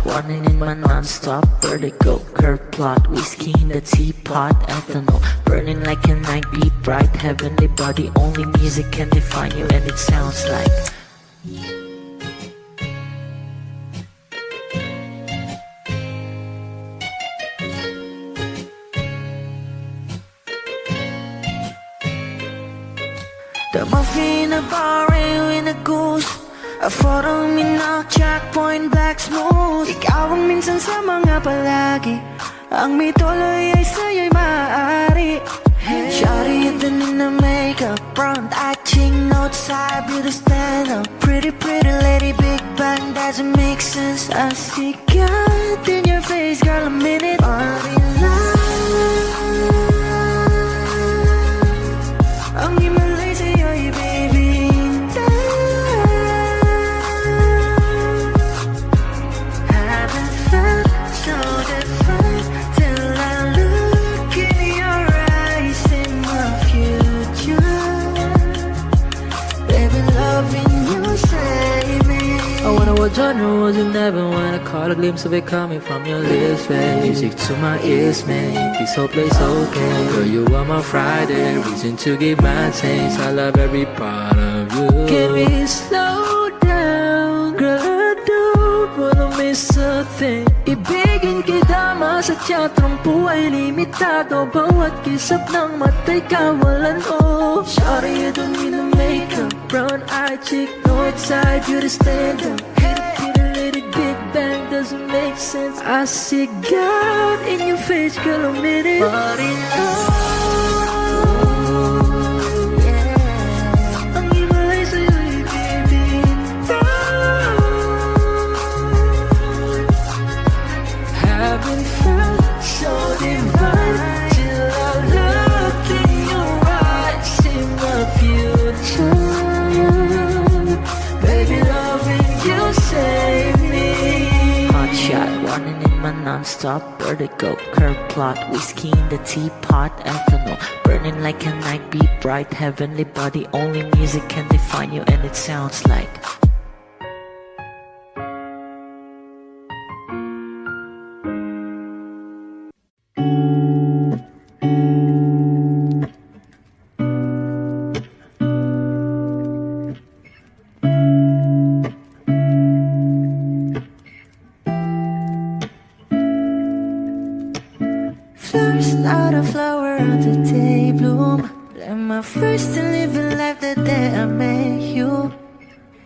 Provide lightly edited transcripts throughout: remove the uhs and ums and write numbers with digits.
Running in my non-stop vertigo. Curve plot, whiskey in the teapot. Ethanol, burning like a night. Be bright, heavenly body. Only music can define you, and it sounds like the muffin, a bar, in a goose. A photo me now, checkpoint, black smooth. Ikaw ang minsan sa mga palagi. Ang may tuloy ay sa'yo'y maaari. Shawty, you're done in the makeup, front eye, cheek, outside, beauty stand up. Pretty, pretty lady, big bang, doesn't make sense. I see God in your face, girl, a minute. Body love. Ang himalay sa'yo'y baby. Haven't felt so different till I look in your eyes, in my future. Baby, loving you save me. I wonder what genre was in heaven when I caught a glimpse of it coming from your lips, man. Music to my ears, man. This whole place okay. Girl, you are my Friday, reason to give my taste. I love every part of you. Can we slow down? Girl, I don't wanna miss a thing. Ibigin kita masadya, trompo ay limitado. Bawat kisap ng mata'y kawalan, oh. Shawty, you don't need no makeup, brown eye, cheek, north side, beauty stand up. Big bang doesn't make sense. I see God in your face, girl, a minute. Body love, yeah. Ang himalay sa'yo'y baby. Haven't felt so divine till I look in your eyes, in my future. Baby, loving you save me. Hot shot, running in my non-stop vertigo. Curve plot, whiskey in the teapot. Ethanol, burning like a night. Be bright, heavenly body. Only music can define you, and it sounds like first out of flower until day bloom. Like my first to live a life the day I met you.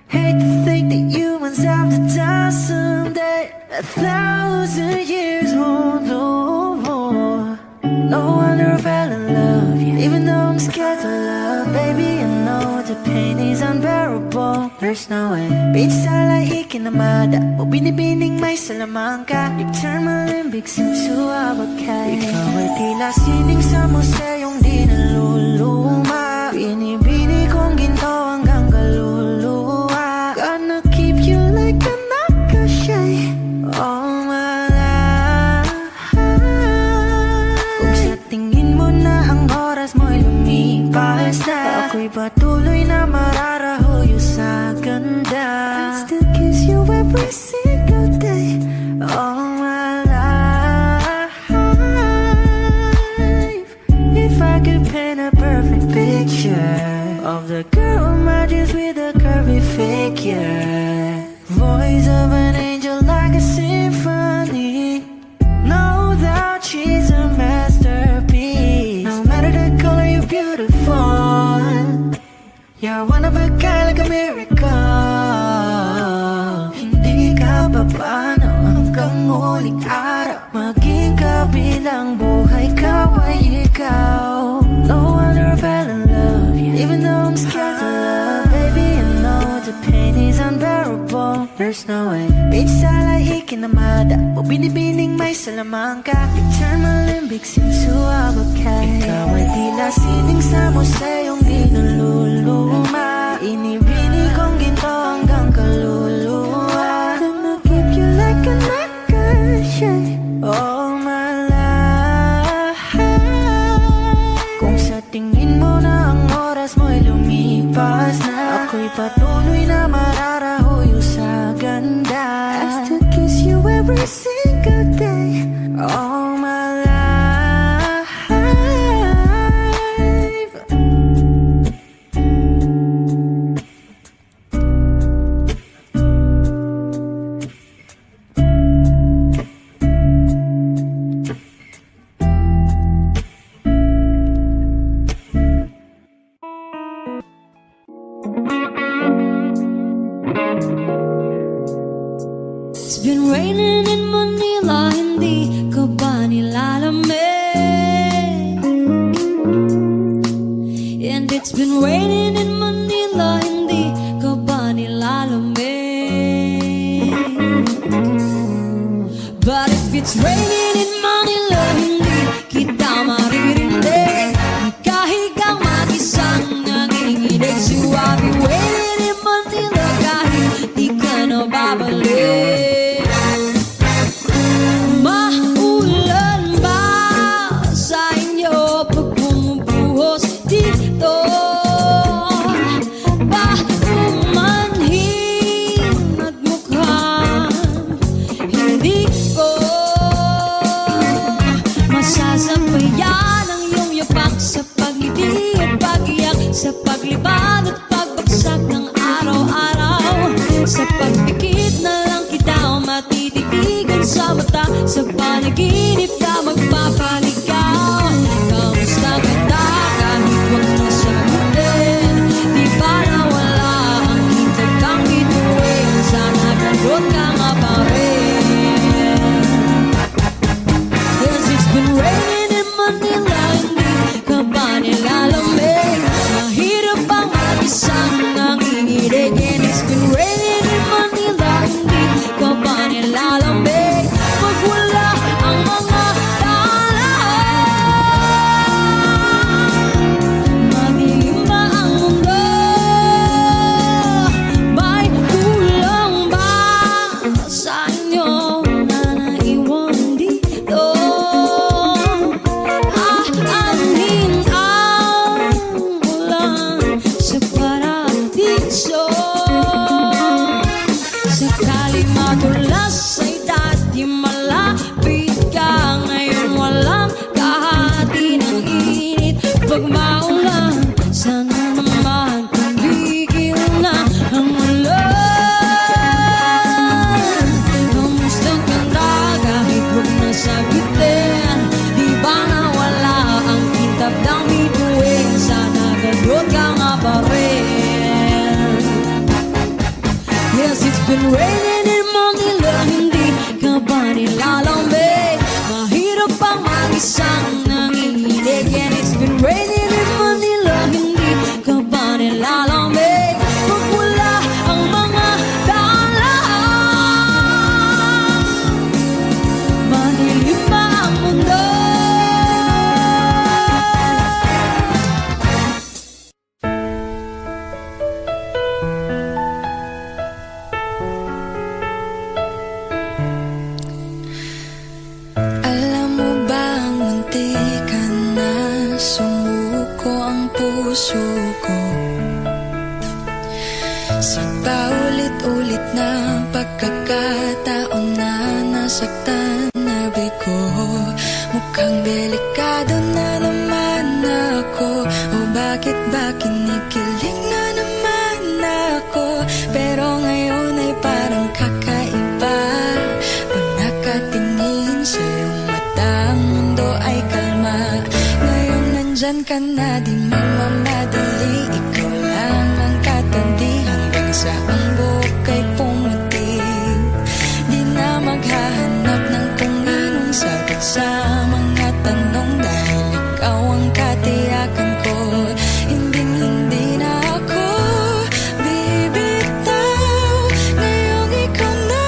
Hate to think that humans have to die someday. 1,000 years won't know more. No wonder I fell in love, yeah. Even though I'm scared to love, baby, I know the pain is unbearable. There's no way. Pinsala ikinamada o binibining may salamang ka. You turn my limbics into abakay. Ikaw ay tila sining sa museyong di naluluma. Binibini kong ginto hanggang kaluluwa. Gonna keep you like a nakashay all my life. Kung sa tingin mo na ang oras mo'y lumipas na, ako'y patuloy na mararahuyo sa ganda. I still kiss you every single day all my life. If I could paint a perfect picture of the girl in my dreams with a curvy figure, voice of an angel like a symphony, no doubt she's a masterpiece. No matter the color, you're beautiful. You're one of a kind, like a miracle. Hindi ka papaano hanggang huling araw. Maging kabilang buhay ka ay ikaw. No wonder I fell in love, yeah. Even though I'm scared to love, baby, I know the pain is unbearable. There's no way. Pinsala ikinamada o binibining may salamang ka. You turn my limbics into abakay. Ikaw ay tila sining sa museyong di naluluma. Inibini kong ginto hanggang kaluluwa. Gonna keep you like a nakashay all my life. Kung sa tingin mo na ang oras mo'y lumipas na, ako'y patuloy na mararahuyo sa ganda. I still kiss you every day all my life. It's been raining in Manila, hindi ka ba nilalamig? And it's been raining in Manila, hindi ka ba nilalamig? But if it's raining in Manila, hindi kita maririnig. Ikahigang mag-isang nanginginig. So I'll be waiting in Manila kahit di ka na babalik. Maulan ba sa inyo pag bumubuhos dito? Ba umanhin at mukhang hindi ko masasabayan ang iyong yapak sa pagngiti at pag-iyak, sa paglibad at pagbagsak ng araw-araw. Sa pagpikit na lang kita matititigan sa mata, sa panaginip na magpapaligaw. Kamusta kita kahit wag na sagutin? Di ba nawala ang hintag kang bituin? Sana gano'n ka nga pa rin. Yes, it's been raining in Manila, hindi ka ba nilalamig? Mahirap ang mag-isang nanginginig. And it's been raining in Manila, hindi ka ba nilalamig? Pag wala ang mga daan, madilim ba ang mundo? May kulang ba sa inyo na naiwan dito? Aanhin ang ulan sa paradiso. Sakali madulas ay dati malapit ka. Ngayon walang kahati ng init. Pag maulan, sana naman tumigil na ang ulan. Kamusta ka na kahit wag na sagutin? Di ba nawala ang kintab ng bituin? Sana gano'n ka nga pa rin. Yes, it's been raining in Manila, hindi ka ba nilalamig? Mahirap ang mag-isang nanginginig. And it's been raining in Manila, hindi ka ba nilalamig? Pag wala ang mga daan, madilim ba ang mundo? Alam mo ba ang muntikan na sumuko ang puso ko? Sa paulit-ulit na pagkakataon na nasaktan na bigo, mukhang delikado na naman ako. O bakit ba kinikilig na naman ako? Pero ngayon ay parang kakaiba. Pag nakatingin sa iyong mata, ang mundo ay kalma. Ngayon nandyan ka na, di mamamadali. Ikaw lang ang katabi hanggang sa ang buhok ay pumuti. Di na maghahanap ng kung anong sagot sa mga tanong, dahil ikaw ang katiyakan ko. Hindi na ako bibitaw. Ngayong ikaw na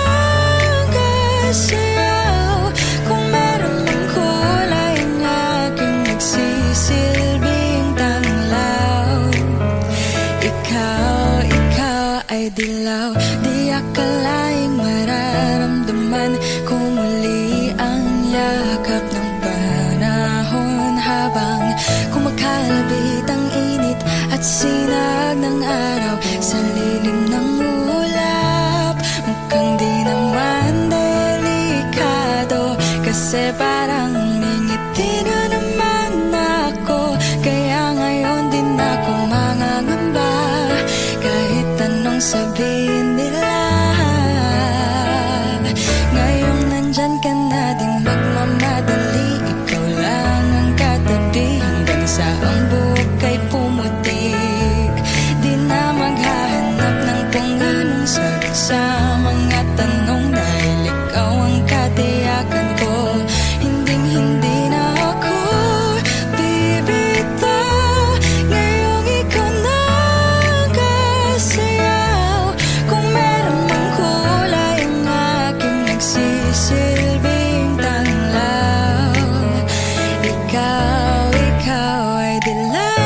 ang kasayaw. Kung meron mang kulay ang aking nagsisilbing tanglaw, ikaw ay dilaw. Di akalaing mararamdaman ko muli ang yakap ng panahon, habang kumakalabit ang init at sinag ng araw sa lilim ng ulap. Mukhang di naman delikado sabihin nila. Ngayong nandyan ka na, di magmamadali. Ikaw lang ang katabi hanggang sa ang buhok ay pumutik. Di na maghahanap ng kung anong sagot sa mga tanong, dahil ikaw ang katiyakan ko. Hinding-hindi na ako bibitaw. Ngayong ikaw na ang kasayaw. Kung meron mang kulay ang aking nagsisilbing tanglaw, ikaw ay dilaw.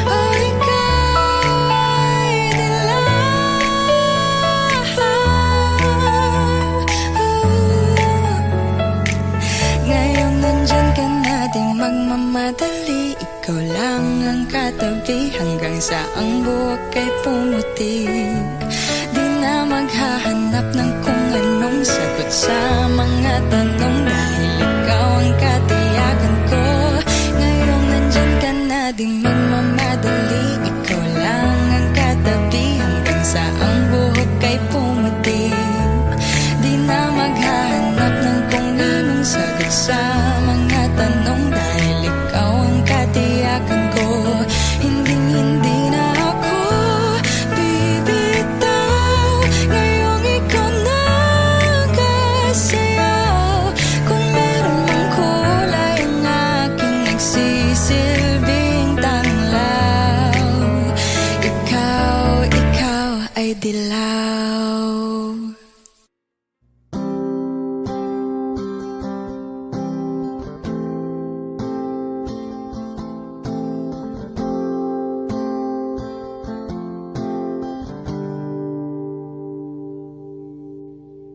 Oh, ikaw ay dilaw. Ngayong nandyan ka na, di magmamadali. Ikaw lang ang katabi hanggang sa ang buhok ay pumutik. Di na maghahanap ng kung anong sagot sa mga tanong, dahil ikaw ang katiyakan ko. Ngayong nandyan ka na, di magmamadali. Ikaw lang ang katabi hanggang sa ang buhok ay pumutik. Di na maghahanap ng kung anong sagot sa mga tanong, dahil ikaw ang katiyakan ko. Hinding-hindi na ako bibitaw. Ngayong ikaw na ang kasayaw. Kung meron mang kulay ang aking nagsisilbing tanglaw, ikaw ay dilaw.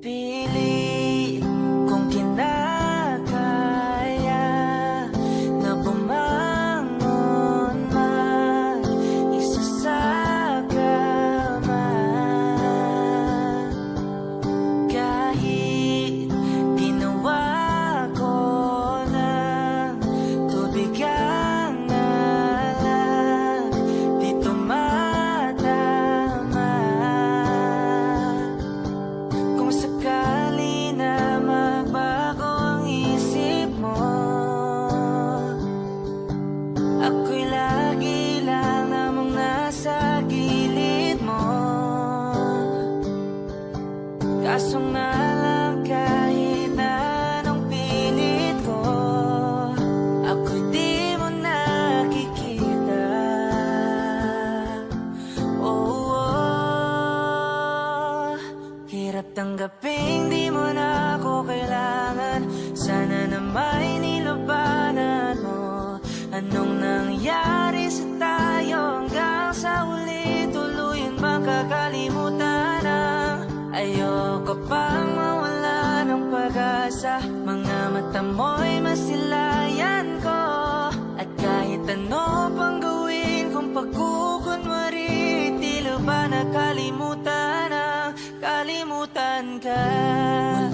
Pili kung kinakaya na bumangon mag-isa sa kama. Kahit ginawa ko ng tubig ang alak, di tumatama. Kung sakali na magbago ang isip mo, ako'y lagi lang namang nasa gilid mo. Kaso nga lang, kahit na anong pilit ko, ako'y di mo nakikita. Oh, hirap tanggaping di mo na ako kailangan. Sana na may nilabanan mo. Anong nangyari sa tayo hanggang sa huli? Tuluyan bang kakalimutan na? Ayoko pang mawala ng pag-asa. Mga mata mo'y masilayan ko. At kahit ano pang gawin kung pagkukunwari, tila ba nakalimutan ang kalimutan ka?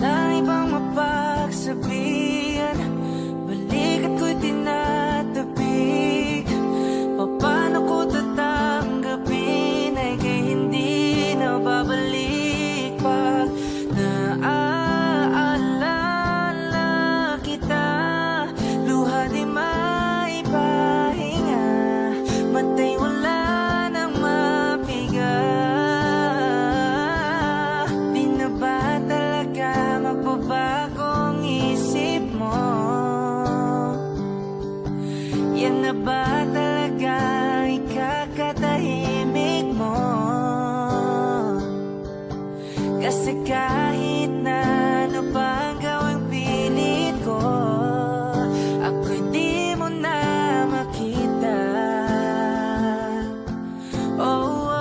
Walang ibang mapagsabihan, balikat ko'y tinatabik. Paano ko tatanggapin ay kay hindi na babalik pag naaalala kita? Luha di maipahinga, matay wala nang mapiga. Di na ba talaga magbabago ang isip mo? Yan na ba talaga ang ikakatahimik mo? Kasi kahit na ano pa ang gawing pilit ko, ako'y di mo na makita. Oh,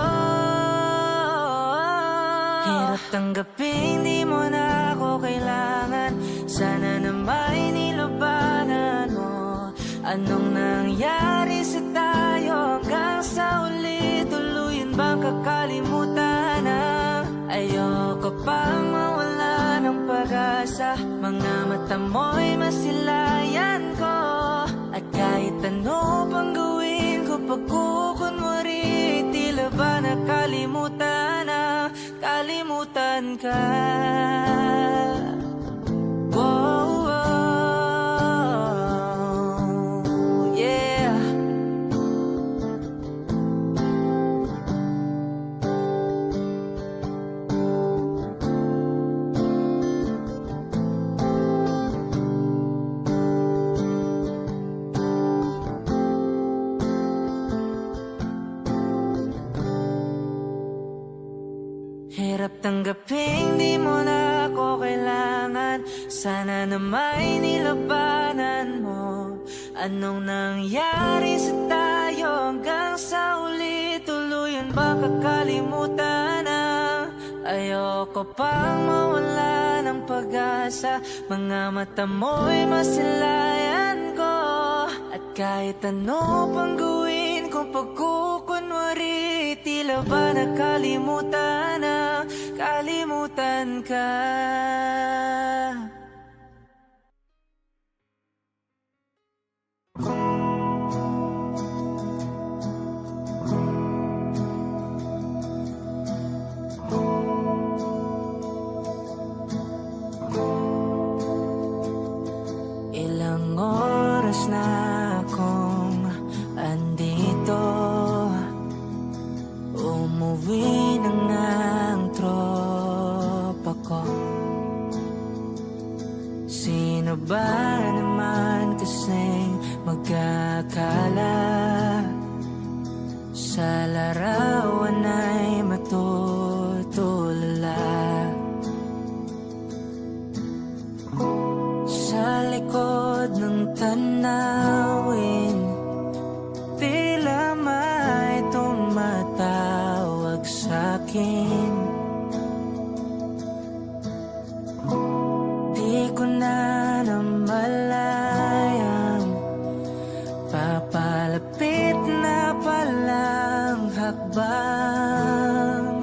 hirap tanggapin di mo na ako kailangan. Sana na may nilabanan mo. Anong nangyari sa tayo hanggang sa uli? Tuluyan bang kakalimutan na? Ayoko pang mawala ng pag-asa. Mga mata mo'y masilayan ko. At kahit ano pang gawin pagkukunwari, tila ba nakalimutan na, kalimutan ka. Whoa, whoa, yeah. Hirap tanggaping di mo na ako kailangan. Sana na may nilabanan mo. Anong nangyari sa tayo hanggang sa uli? Tuluyan ba kakalimutan na? Ayoko pang mawala ng pag-asa. Mga mata mo'y masilayan ko. At kahit ano pang gawin kung pagkukunwari, tila ba nakalimutan na, kalimutan ka. Ilang oras na akong andito, umuwi na nga ang tropa ko. Sino ba naman kasing magkakala sa larawan ay matutulala? Sa likod ng tanawin, tila may tumatawag sa'kin. Di ko na namalayang papalapit na palang hakbang.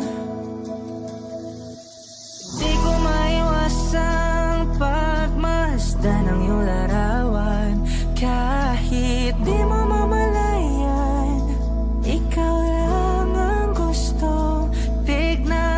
Di ko maiwasang pagmasdan ng iyong larawan. Kahit di mo mamalayan, ikaw lang ang gusto tignan.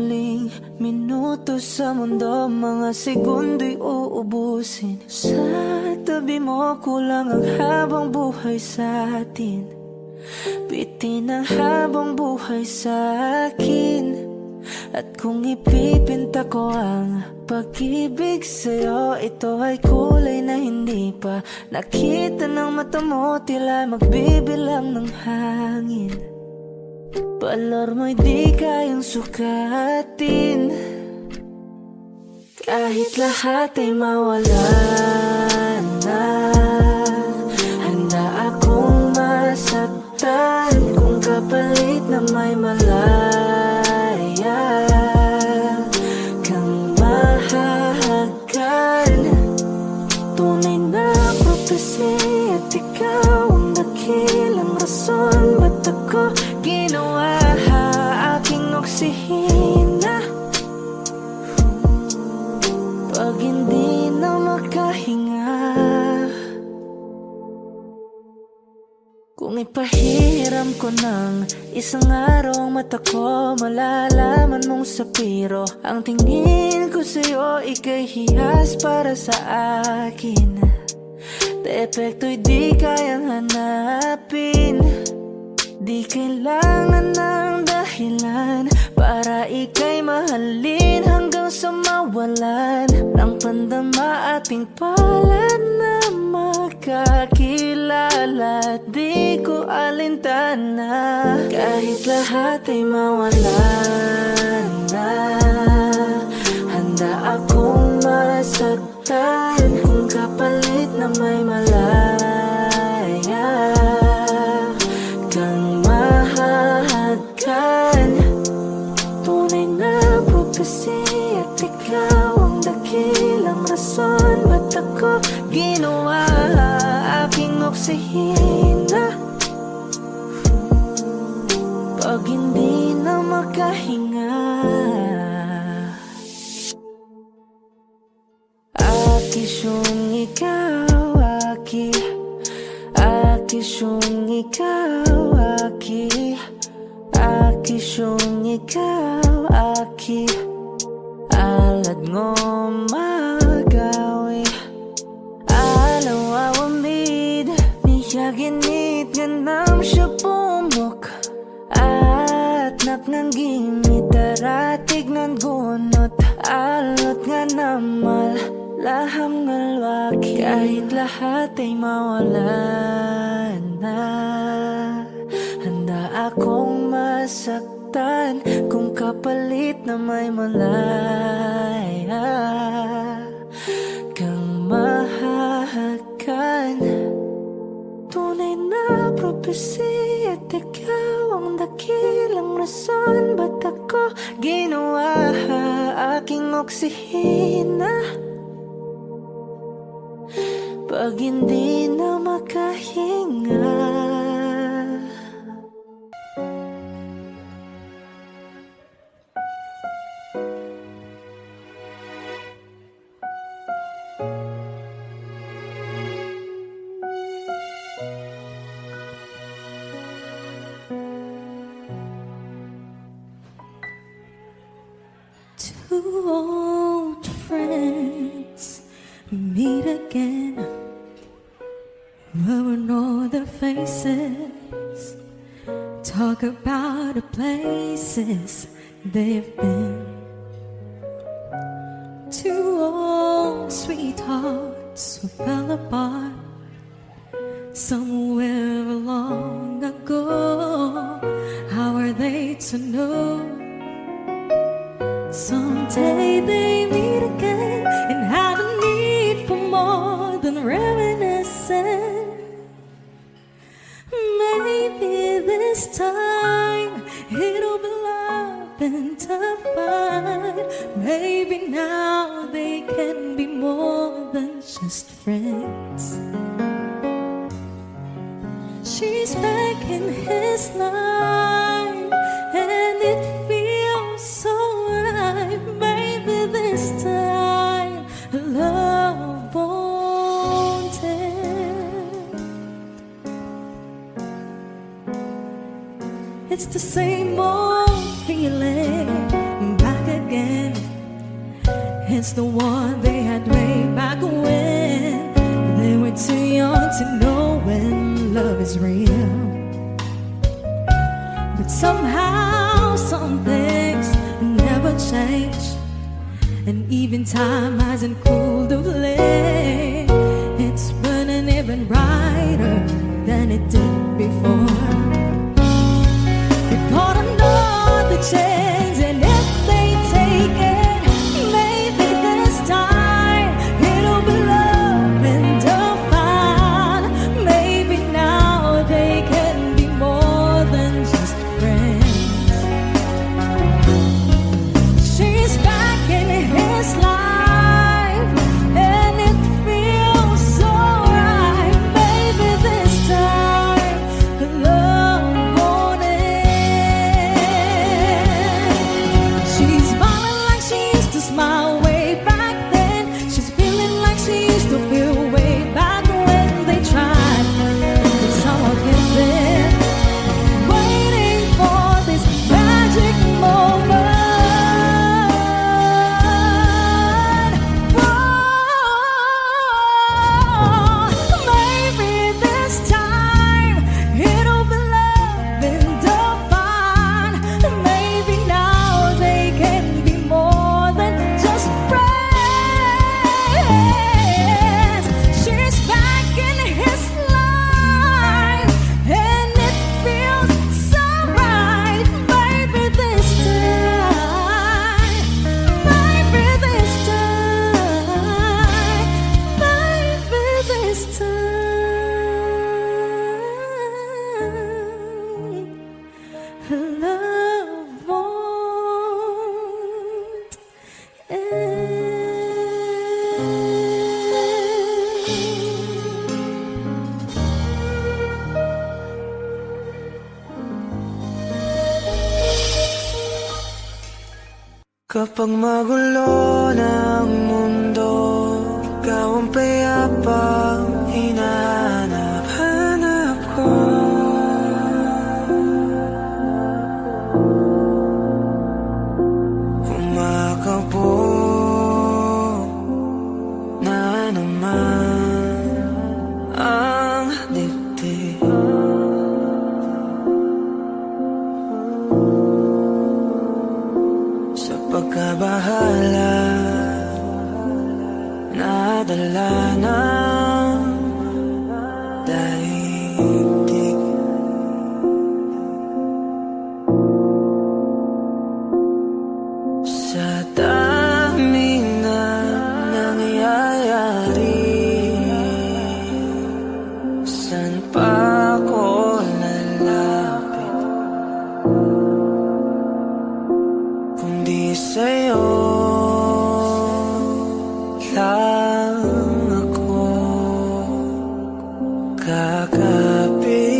huling minuto sa mundo, mga segundo'y uubusin. Sa tabi mo kulang ang habang buhay sa atin. Bitin ang habang buhay sa akin. At kung ipipinta ko ang pag-ibig sa'yo, ito ay kulay na hindi pa nakita ng mata mo, tila magbibilang ng hangin. Balor mo'y di kayang sukatin, kahit lahat ay mawala na. Handa akong masaktan kung kapalit na may malaya kang mahahagan. Tunay na prophecy at ikaw ang dakilang rason, ba't ako ginawa aking oksihina pag hindi na makahinga? Kung ipahiram ko ng isang araw ang mata ko, malalaman mong sapiro ang tingin ko sa'yo, ika'y hiyas para sa akin. Depekto'y di kayang hanapin, di kailangan ng dahilan para ika'y mahalin hanggang sa mawalan ng pandama ating palad na magkakilala. Di ko alintana kahit lahat ay mawalan na. Handa akong masaktan kung kapalit na may malaya kang mahahagan. Tunay na prophecy at ikaw ang dakilang rason, ba't ako ginawa aking oksihina pag hindi na makahinga? Akisyong ikaw, akisyong ikaw, akisyong ikaw, alad ngo magawi alaw awamid niyaginit ganam siya pumok at naknanggimit daratig ng gunot alot nga namal laham ngalwaki. Kahit lahat ay mawalan na, handa akong masaktan kung kapalit na may malaya kang mahahagan. Tunay na prophecy at ikaw ang dakilang rason, ba't ako ginawa aking oksihina pag hindi na makahinga? Two old friends meet again, rubbing all their faces, talk about the places they've been. Two old sweethearts who fell apart somewhere long ago. How are they to know? Someday they meet again and have a need for more than reminiscing. Maybe this time it'll be love and divine. Maybe now they can be more than just friends. She's back in his life and it feels so right. Maybe this time love won't end. It's the same old feeling back it's the one they had way back when they were too young to know when love is real. But somehow some things never change, and even time hasn't cooled the flame. It's burning even brighter than it did before. They bought another chance, and if they take it, maybe this time it'll be love and divine. Maybe now they can be more than just friends. She's back in his life, and it feels so right. Maybe this time love won't end. She's smiling like she used to smile way back then. She's feeling like she used to feel way back when they tried. But someone can live, waiting for this magic moment. Maybe this time it'll be love and divine. Maybe now they can be more than just friends. She's back in his life, and it feels so right. Maybe this time, maybe this time, maybe this time, love won't end. Kapag magulo ng mundo, ikaw ang payapang hinahanap-hanap ko. Kumakabog na naman ang dibdib. Sa pagkabahala, nadala ng daigdig. Sa dami na nangyayari, saan pa ako lalapit kundi sa'yo lang ako kakapit.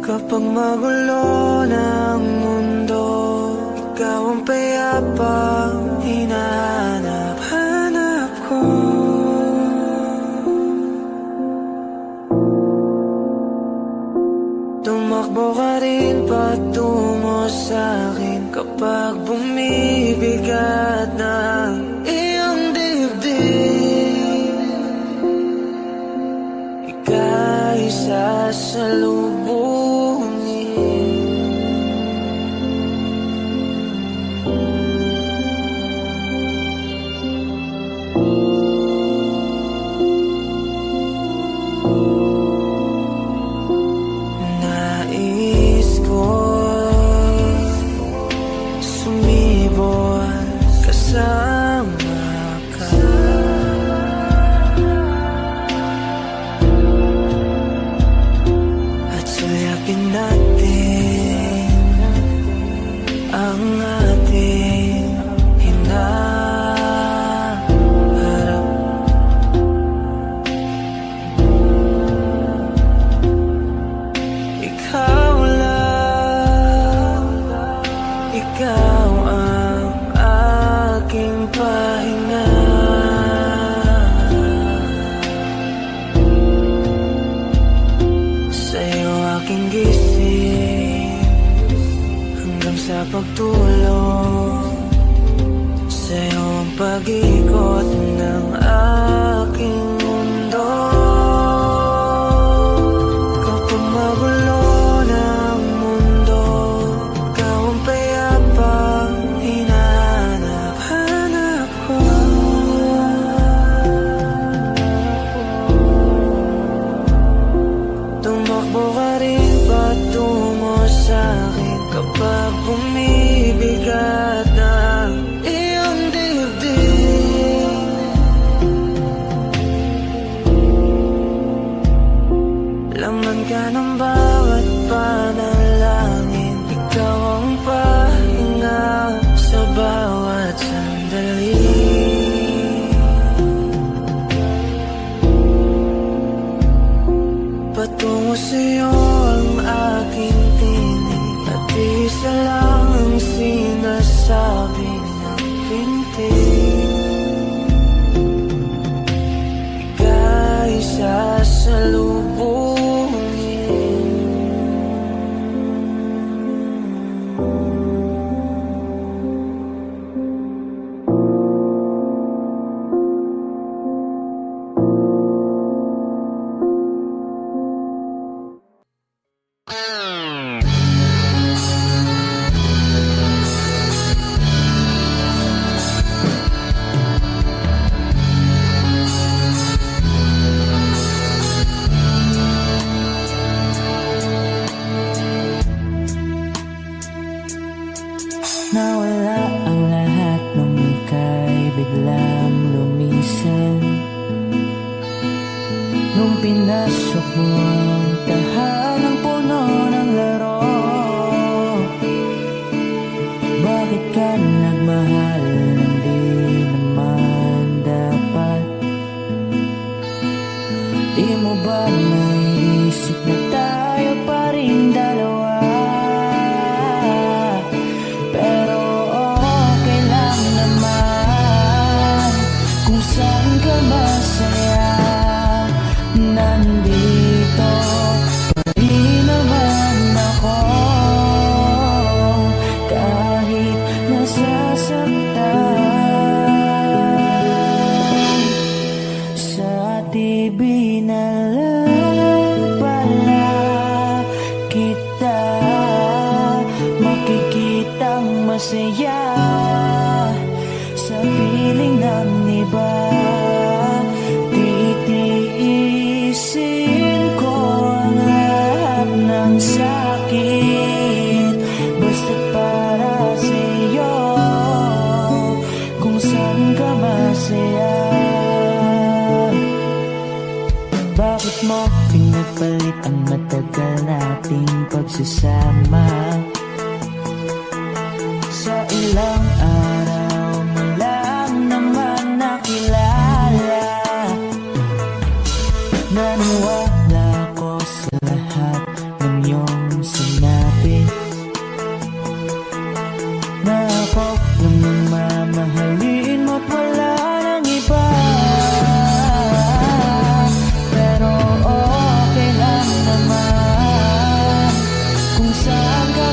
Kapag magulo ng mundo, ikaw ang payapang hinahanap-hanap ko. Tumakbo ka rin patungo sa'kin kapag bumibigat ng iyong dibdib. Ika'y sasalubungin. Nais ko'y sumibol kasama ka. At sulyapin natin ang ating hinaharap. Ikaw lang, ikaw ang aking pahinga. Sa'yo aking gising hanggang sa pagtulong sa'yo ang pag-ikot ng aking mundo. Kapag magulo ng mundo, ikaw ang payapang hinahanap ko. Tumakbo ka rin patungo sa'kin kapag bumibigat na iyong dibdib. Laman ka ng bawat panalangin, ikaw ang pahinga sa bawat sandali. Patungo sa'yo ang aking tinig, at isa lang ang sinasabi ng pintig. Ika'y Nawala ang lahat nung ika'y biglang lumisan. Nung pinasok mo ang tahanang puno ng laro, bakit ka nagmahal nang di naman dapat? Di mo ba naisip na tayo pa rin dalawa? Nandito pa rin naman ako, kahit nasasaktan. Sa TV na lang pala kita makikitang masaya sa piling ng iba. Titiisin ko ang lahat ng sakit, basta para sa'yo, kung saan ka masaya. Bakit mo pinagpalit ang matagal nating pagsasama? Sa ilang araw mo lang naman nakilala. Naniwala ko sa lahat ng iyong sinabi, na ako lang ang mamahalin mo't wala nang iba. Pero okay lang naman kung saan ka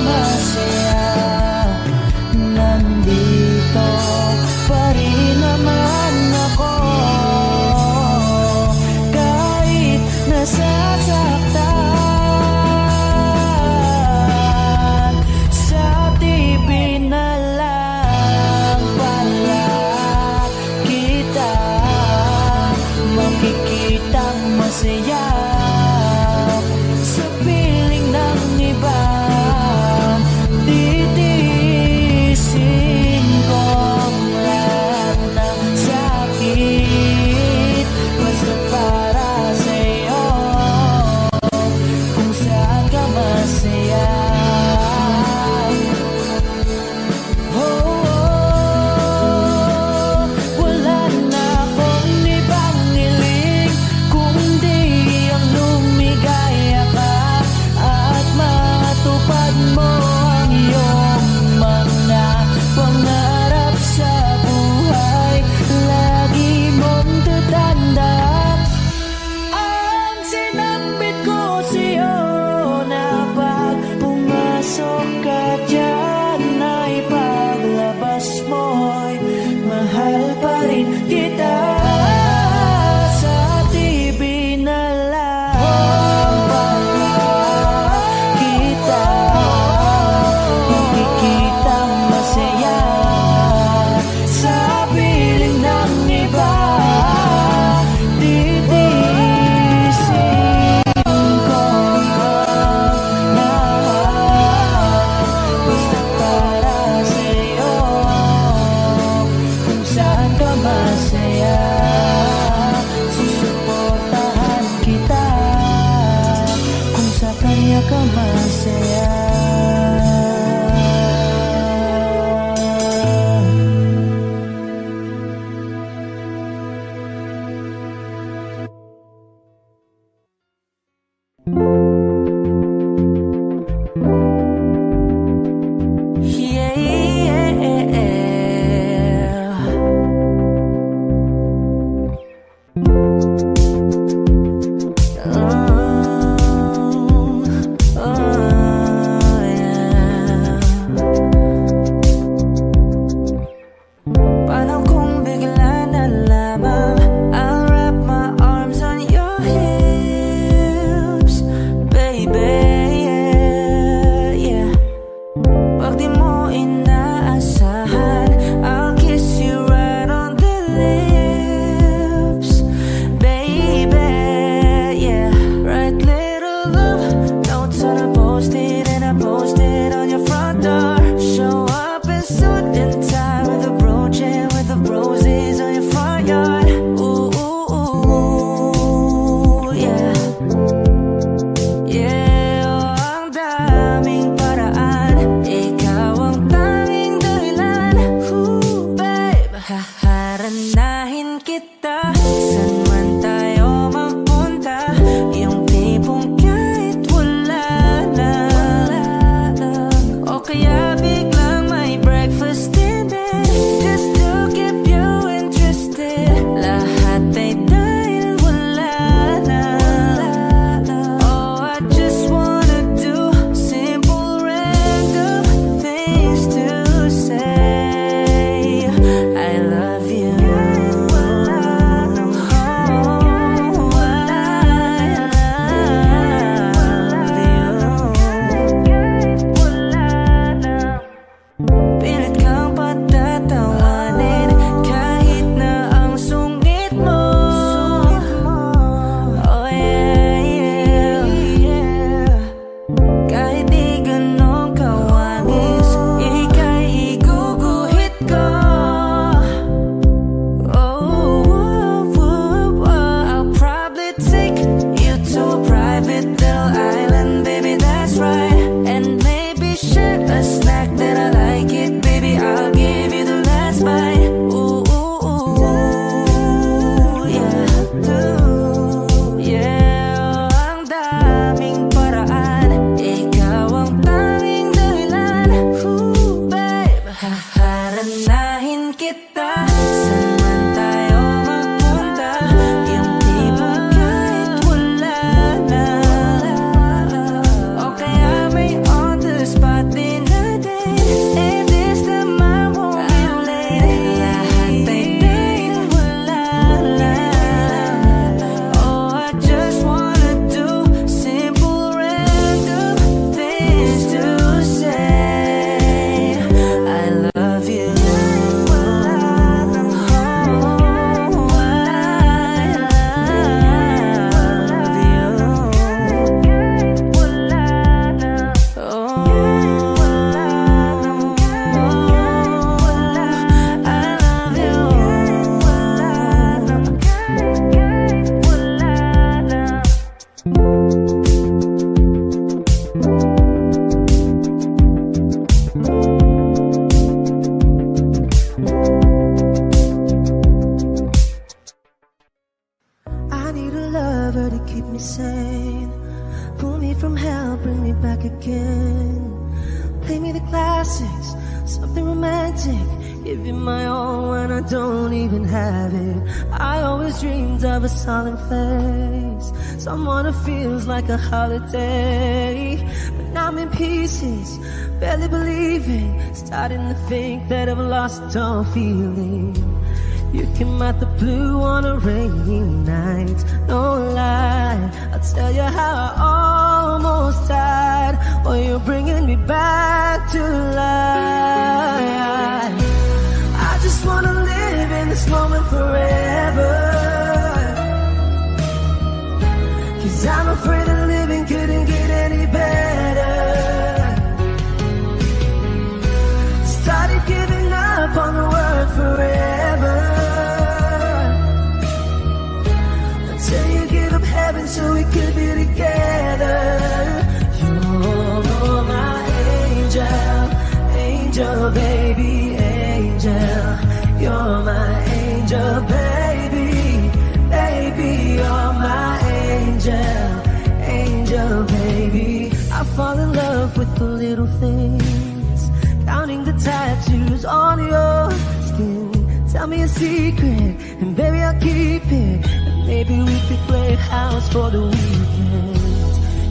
O kaya biglang may breakfast in bed just to keep you interested. Lahat ay dahil wala na. Oh, I just wanna do simple random things to say. I love you. Pilit kang patatawanin kahit na ang sungit mo. Oh yeah, yeah, yeah. Kahit di ganun kawangis, ika'y iguguhit ko. Oh, I'll probably take you to a private little island, baby, that's right. And maybe share a snack that I like it, baby, I'll give you the last bite. Ooh, ooh, ooh, yeah, ooh, yeah. Ang daming paraan, ikaw ang tanging dahilan. Ooh, babe, haharanahin kita. Saan man tayo magpunta, yung tipong kahit wala na. O kaya may on the spot din na date, and this time I won't be late. Lahat ay dahil wala na. Oh, I just wanna do simple random things to say. I love you. I need a lover to keep me sane. Pull me from hell, bring me back again. Play me the classics, something romantic. Give you my all when I don't even have it. I always dreamed of a solemn face, someone who feels like a holiday. But now I'm in pieces, barely believing, starting to think that I've lost all feeling. You came out the blue on a rainy night, no lie, I'll tell you how I almost died. Oh, you're bringing me back to life. I just wanna live in this moment forever, 'cause I'm afraid that living couldn't get any better. Started giving up on the word forever, until you give up heaven so we could be together. You're my angel, angel, baby, angel. You're my angel, baby, baby, you're my angel, angel, baby. I fall in love with the little things, counting the tattoos on your skin. Tell me a secret, and baby, I'll keep it. And maybe we could play house for the weekend.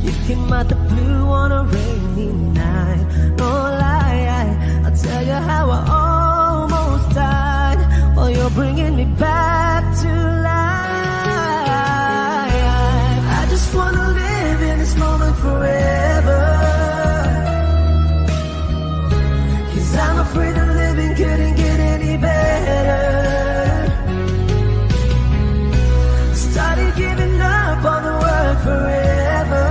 You came out the blue on a rainy night, no lie, I'll tell you how I almost died. Oh, you're bringing me back to life. I just wanna live in this moment forever, 'cause I'm afraid that living couldn't get any better. Started giving up on the word forever,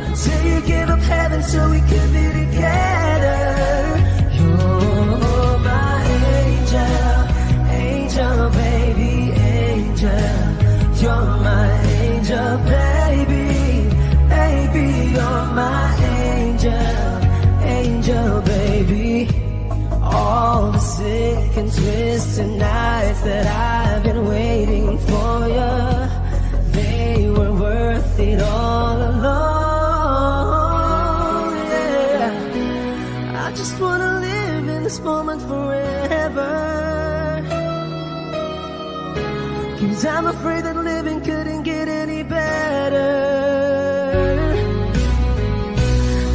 until you give up heaven so we could be together. You're my angel, angel, baby, angel. You're my angel, baby, baby, you're my angel, angel, baby. All the sick and twisted nights that I've been waiting for you, they were worth it all along. And I'm afraid that living couldn't get any better.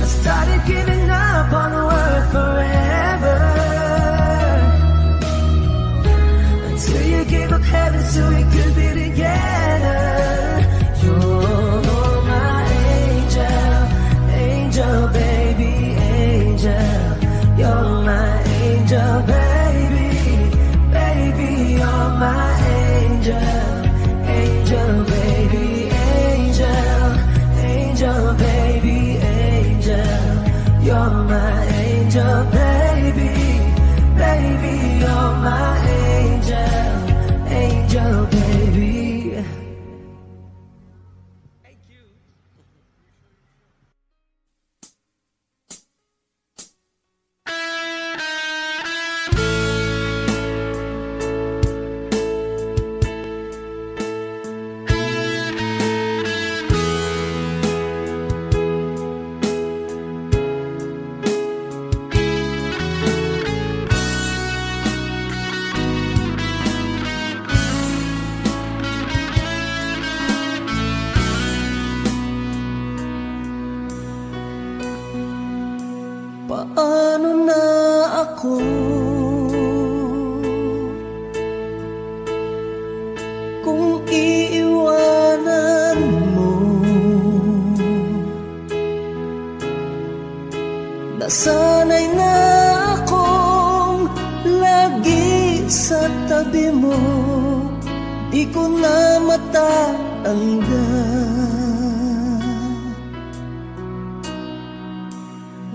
I started giving up on the word forever, until you gave up heaven so we could be together. You're my angel, angel baby, angel. You're my angel baby, baby, you're my angel, angel baby, angel, angel baby, angel. You're my angel baby, baby, you're my angel, angel baby. Paano na ako kung iiwanan mo? Nasanay na akong lagi sa tabi mo, di ko na matatanggal.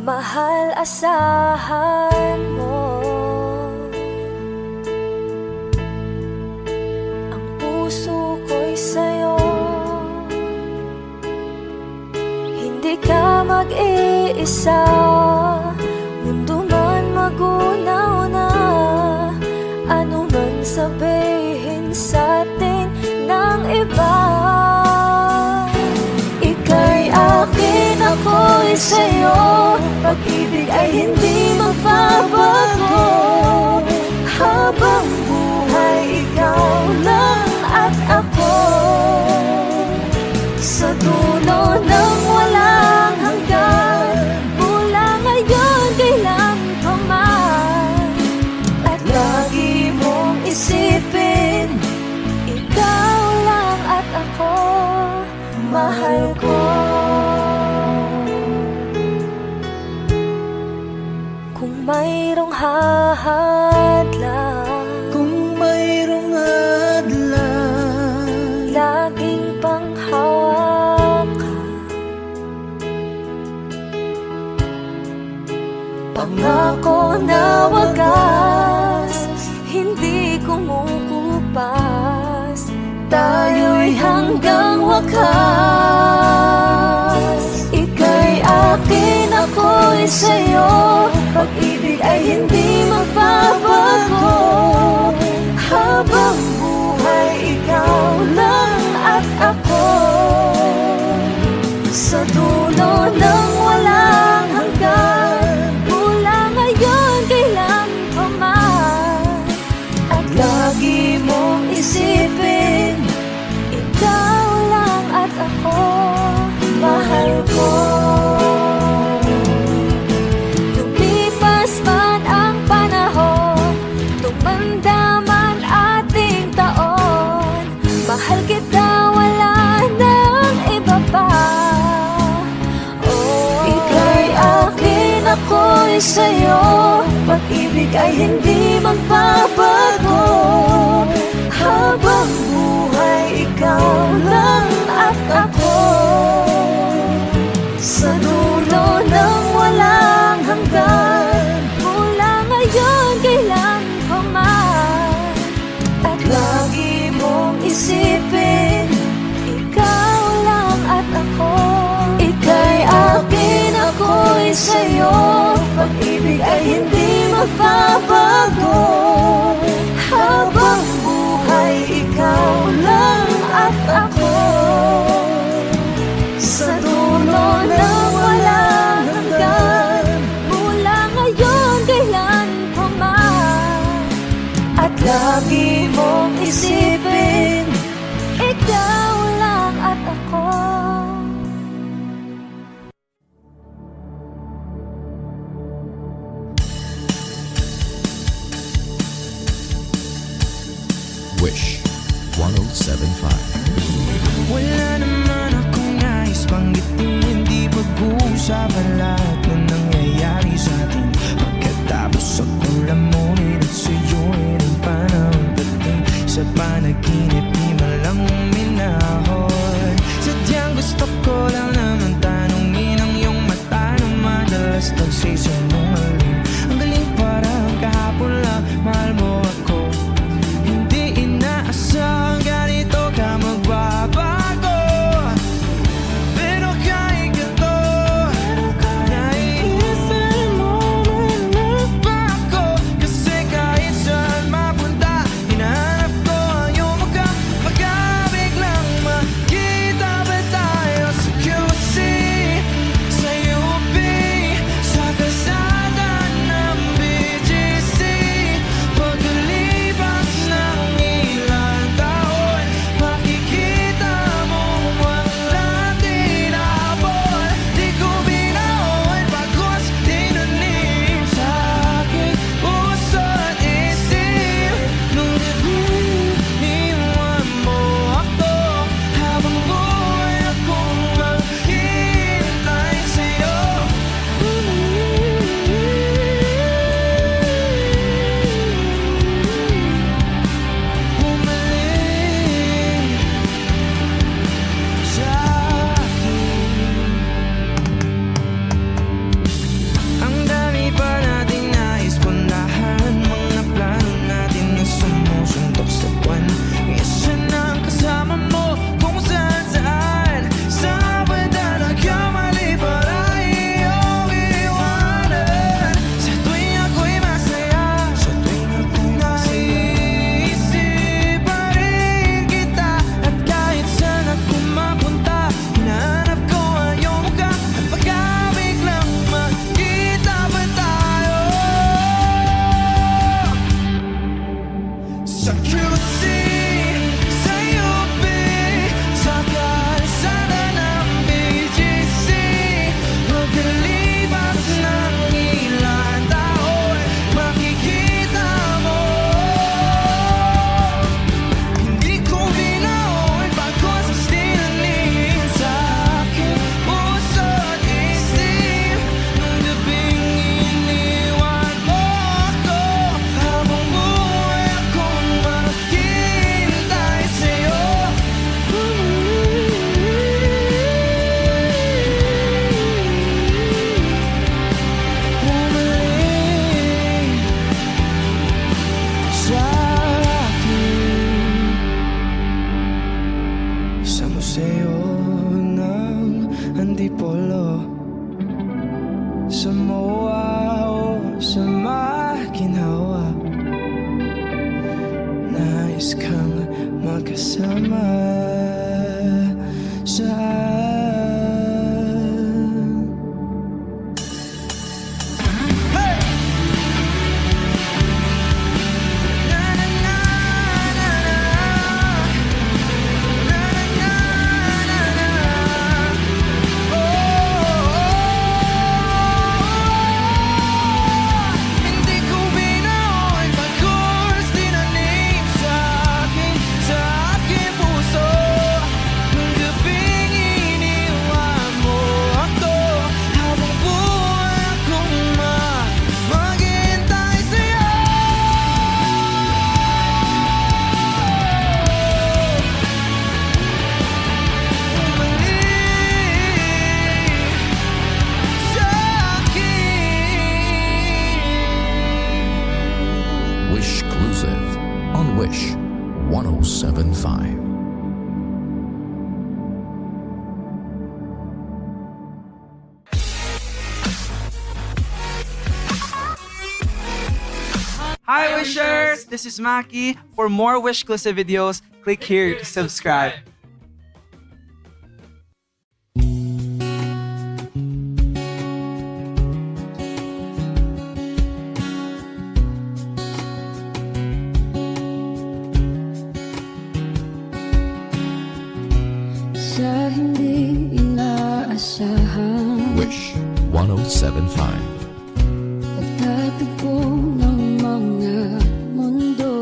Mahal, asahan mo ang puso ko'y sa'yo. Hindi ka mag-iisa, mundo man magunaw na, ano man sabihin sa'tin ng iba. Ika'y akin, ako'y sa'yo. Pag-ibig ay hindi magbabago, habang buhay ikaw lang at ako. Sa dulo ng walang hanggan, mula ngayon kailan pa man, at lagi mong isipin, ikaw lang at ako, mahal ko. Mayroong hadlang, kung mayroong hadlang, laging panghawakan. Pangako na wagas, hindi kumukupas, tayo'y hanggang wakas. Ika'y akin, ako'y sa'yo. Pag-ibig ay hindi magbabago, habang buhay ikaw lang at ako. Sa dulo ng walang hanggan, mula ngayon kailan pa man, at lagi mong isipin, ikaw lang at ako, mahal ko. Mahal kita, wala nang iba pa. Oh, ika'y akin, ako'y sa'yo. Pag-ibig ay hindi magbabago, habang buhay ikaw lang at ako. Sa dulo ng walang hanggan, mula ngayon kailan pa man, at lagi mong isipin, ikaw lang at ako. Ika'y akin, ako'y sa'yo. Pag-ibig ay hindi magbabago, habang buhay ikaw lang at ako. Sa dulo ng walang hanggan, mula ngayon kailan pa man, at lagi mong isipin, Wish 107.5. Wala naman akong nais banggitin, hindi pag-uusapan lahat na nangyayari sa atin. Pagkatapos akong lamunin at suyuin ang panahon dating sa panaginip, di man lang uminahon. Sadyang gusto ko lang naman tanungin ang iyong mata na madalas nagsisinungaling. Ang galing parang kahapon lang, mahal mo ako. Hindi inaasang ganito ka magbabago. Pero kahit ganito, naiisip mo man ba ako? Kasi kahit saan mapunta, hinahanap ko ang iyong mukha. Pagkabiglang makita ba tayo sa QC, sa UP, sa kalsada ng BGC? Pagkalipas ng ilang taon, makikita mo walang tinapon. Di ko binaon pagkos tinanim sa aking puso at isip. Nung iniwan mo ako, habang buhay akong maghihintay sa'yo. Bumalik sa akin. Ang dami pa nating nais puntahan, mga plano natin na sumusuntok sa buwan. Isa na ang kasama mo kung saan saan. Sa banda nagkamali para iyong iwanan. Sa tuwing ako'y masaya, sa tuwing ako'y naiisip pa rin kita. At kahit saan ako mapunta, hinahanap ko ang iyong mukha. At pagkabiglang makita ba tayo sa QC, sa UP, sa kalsada ng BGC? Pagkalipas ng ilang taon, makikita mo. Hindi ko binaon pagkos tinanim sa aking puso at isip. Nung gabing iniwan mo ako, habang buhay akong maghihintay sa'yo. Bumalik sa akin. Sa museo ng Antipolo, sa MOA o sa Maguinhawa, nais kang magkasama sa Hey! Na na na na na, na na na na na. Hindi ko binaon pagkos tinanim sa aking puso. Nung gabing iniwan mo ako, habang buhay akong maghihintay sa'yo. Bumalik sa akin. Wish Exclusive on Wish 107.5. Hi Wishers! This is Maki. For more Wish Exclusive videos, click here to subscribe. Sa hindi inaasahan, Wish 107.5. pagtatagpo ng mga mundo,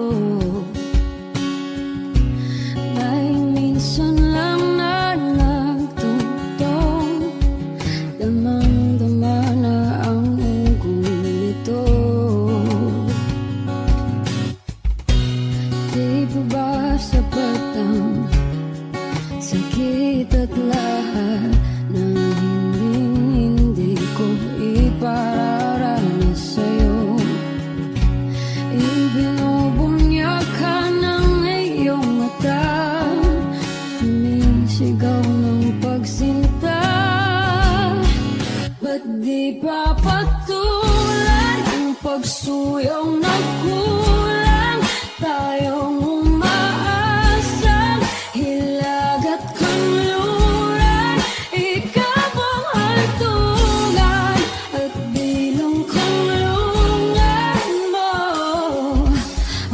Ba't di papatulan ang pagsuyong nagkulang? Tayong umaasang hilag at kanluran. Ikaw ang hantungan at bilang kanlungan mo.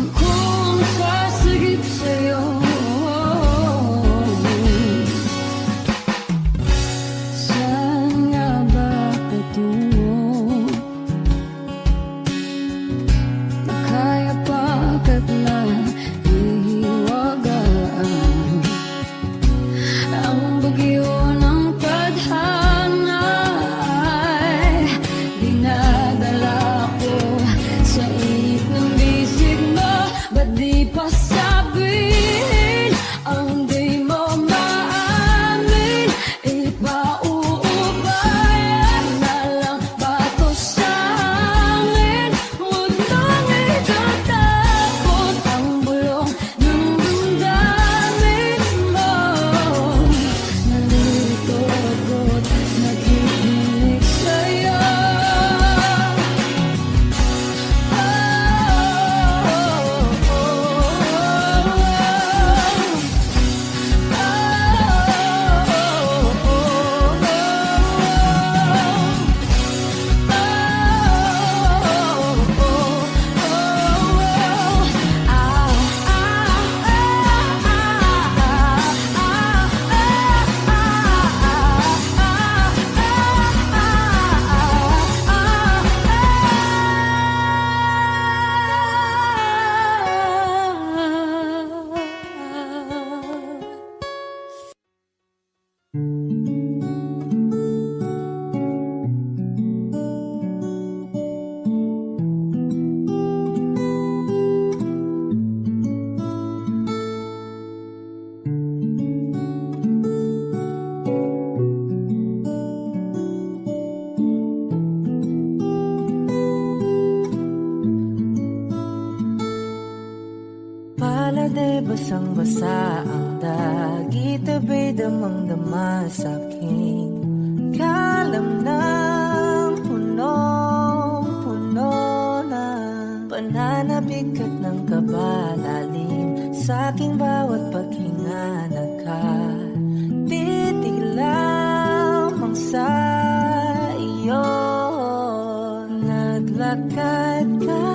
Akong sasagip sa'yo. Saan nga ba patungo? Kaya pagkat na ihiwagaan ang bagyo ng tadhana ay dinadala ko sa init ng bisig mo. Ba't di pa sabihin ang di mo maamin? Ipauubayan na lang ba to sa amin? Huwag nang itatakot ang bulong ng damdamin mo. Nalilito ako't nakikinig sa'yo. Pala'y basang-basa ang dagit, abay damang-dama sa'king kalam ng punong-puno na pananabik at ng kabalalim sa'king bawat paghinga. Nakatitig lamang sa iyo, naglakad ka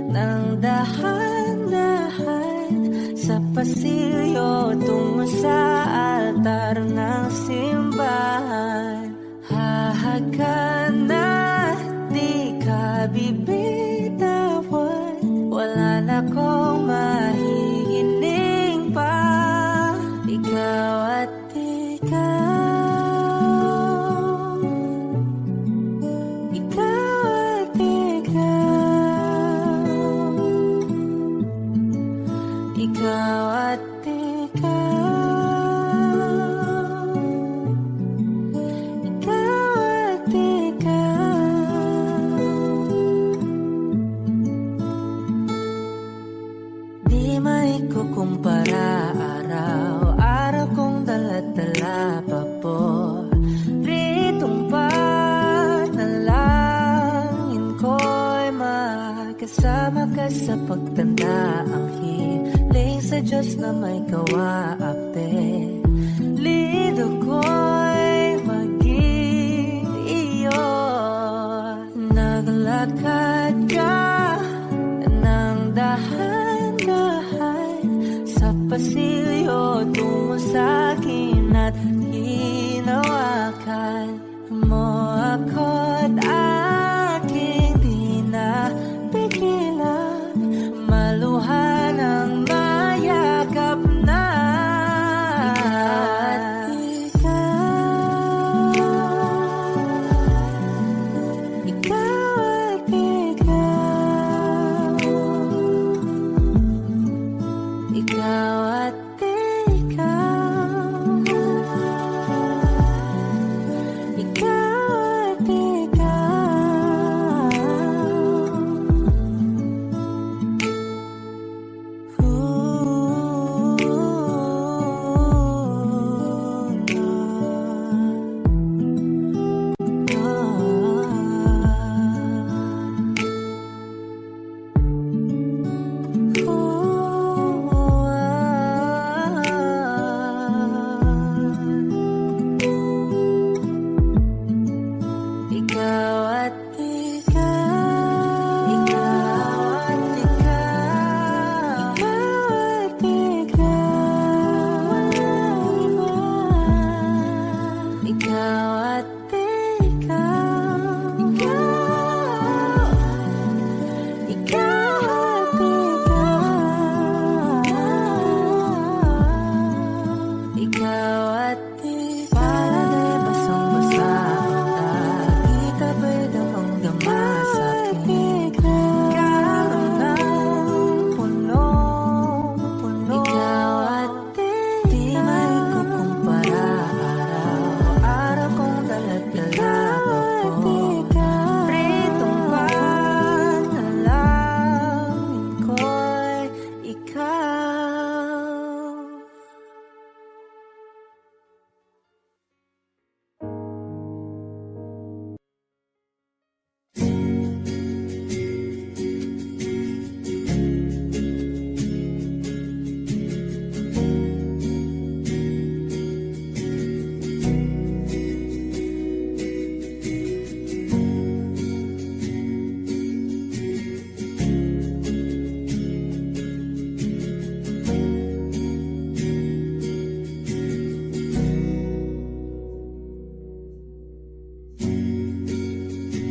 ng dahan-dahan sa pasilyo tungo sa altar ng simbahan. Hahagan at di ka bibitawan, wala na kong mahihiling pa. Ikaw at ikaw, ikaw at ikaw, ikaw at ikaw, ikaw at ikaw. Di maikukumpara, araw-araw kong dala-dala pa po ritong panalangin ko'y makasama ka sa pagtanda. Ang hiling sa Diyos na may kawaakte, lido ko'y maging iyo. Naglakad ka ng dahan-dahan sa pasilyo tungo sa'kin at hinawakan mo ako't aking di na pigilan, maluhan ang mayakap na. Ikaw at ikaw, ikaw at ikaw. ikaw at ikaw, ikaw at ikaw, ikaw at ikaw, walang iba. Ikaw at ikaw, ikaw, ikaw at ikaw, ikaw at palagay basang-basa ang di tabay damang dama sa akin. Karoon ng punong-puno. Ikaw at di maikukumpara. Araw-araw kong dala-dala ako. Pritong panalangin ko'y ikaw.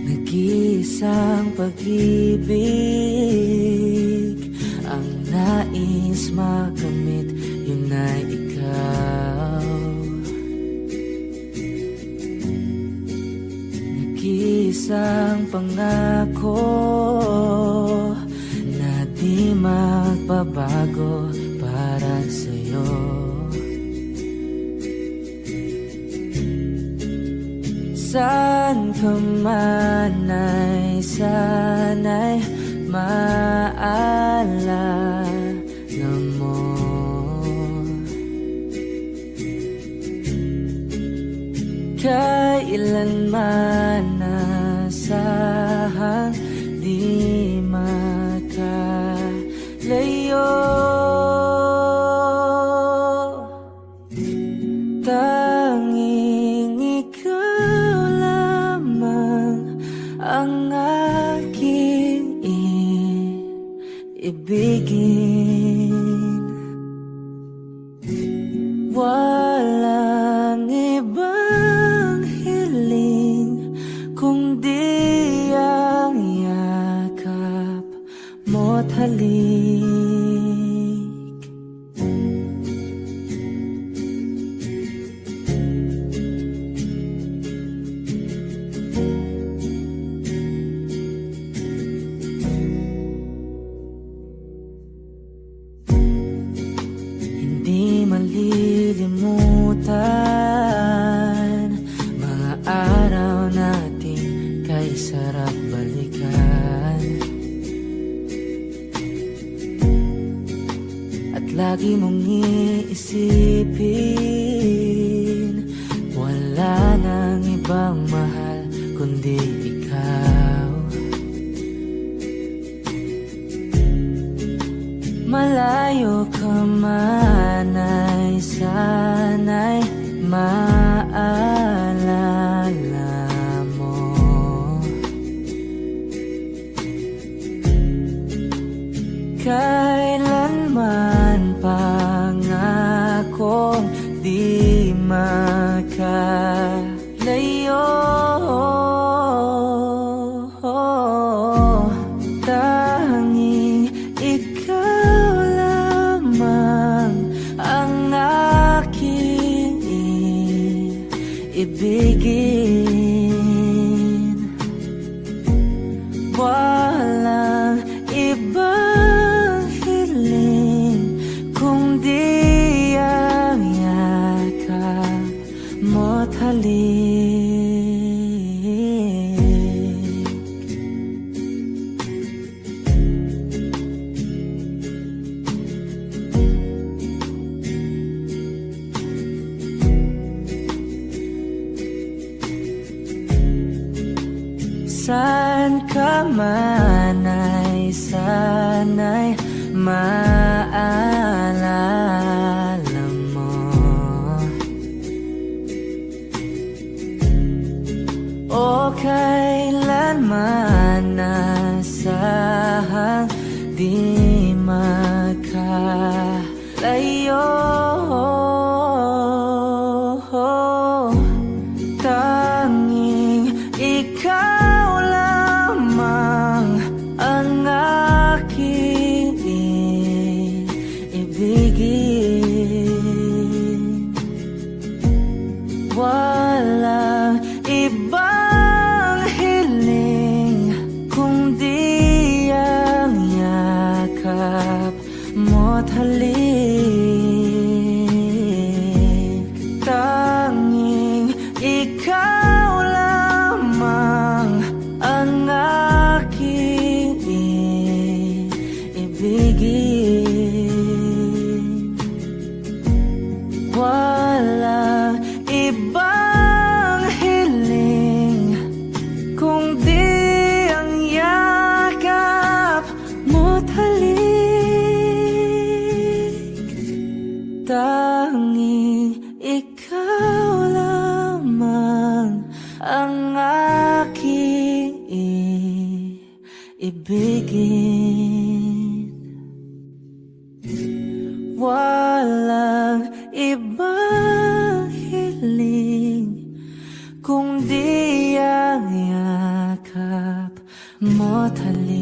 Nag-iisang pag-ibig ang nais makamit, yun ay ikaw. Nag-iisang pangako na di magbabago para sa'yo. Saan ka man ay sana'y maalala mo. Kailanman nasahang di makalayo. Tanging ikaw lamang ang aking ibigin. Walang ibang hiling kundi ang yakap mo't halik. Hindi malilimutan mga araw natin kay sarap balikan. At lagi mong iisipin, wala nang ibang mahal kundi ikaw. Malayo ka man ay sana'y maalala mo. Kailanman pangakong di makalayo. Tanging ikaw lamang ang aking ibigin. Walang ibang hiling kundi ang yakap mo't halik. Saan ka man ay sana'y maalala mo. O kailanman nasahang di magkalayo. Tanging ikaw lamang ang aking ibigin. Walang ibang hiling kundi ang yakap mo't halik. Tanging ikaw lamang ang aking ibigin. Walang ibang hiling kundi ang yakap mo't halik. Tanging ikaw lamang ang aking ibigin. Walang ibang hiling kundi ang yakap mo't halik.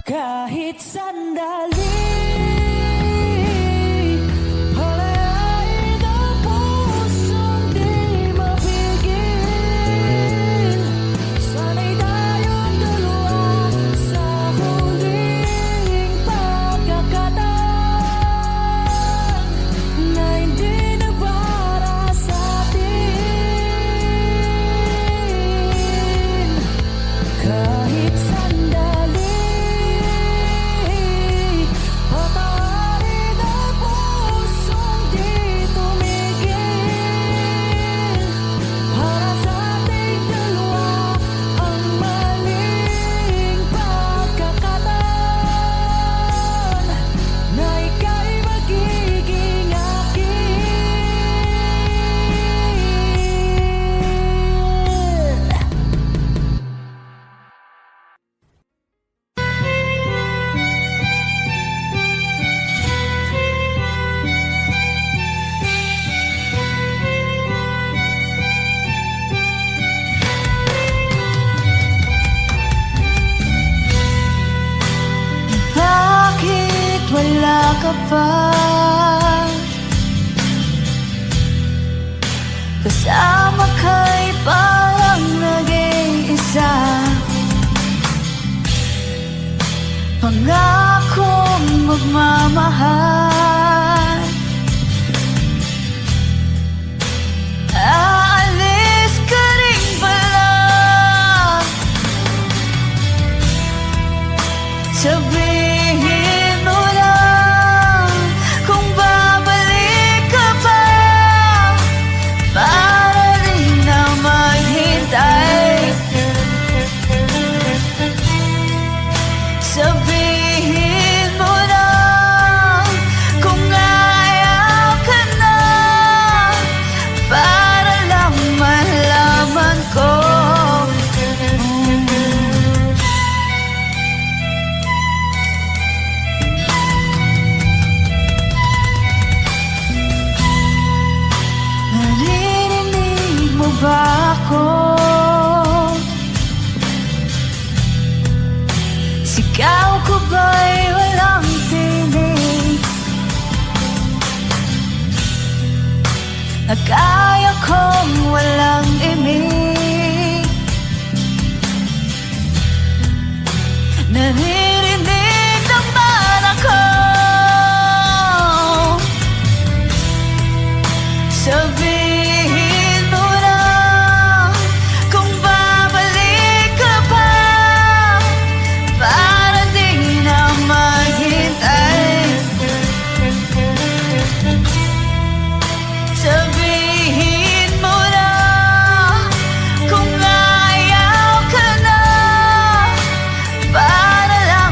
Kahit sandali, palayain ang pusong di mapigil. Sana'y tayong dalawa sa huling pagkakataon na hindi na para sa atin. Kahit sandali, patawarin ang pusong di tumigil. Para sa ating dalawa ang maling pagkakataon na ika'y magiging akin. Bakit wala ka pa? Kasama ka'y parang nag-iisa. Pangakong magmamahal. Aalis ka rin pala. Sabihin mo lang kung babalik ka pa, para rin na maghintay. Sabihin mo lang kung ayaw ka na, para lang malaman ko. Naririnig mo ba ako? Sigaw ko ba'y walang tinig? Nakaya kong walang imig. Naririnig naman ako. Sabihin mo lang kung babalik ka pa, para di na maghintay. Sabihin mo lang kung ayaw ka na, para lang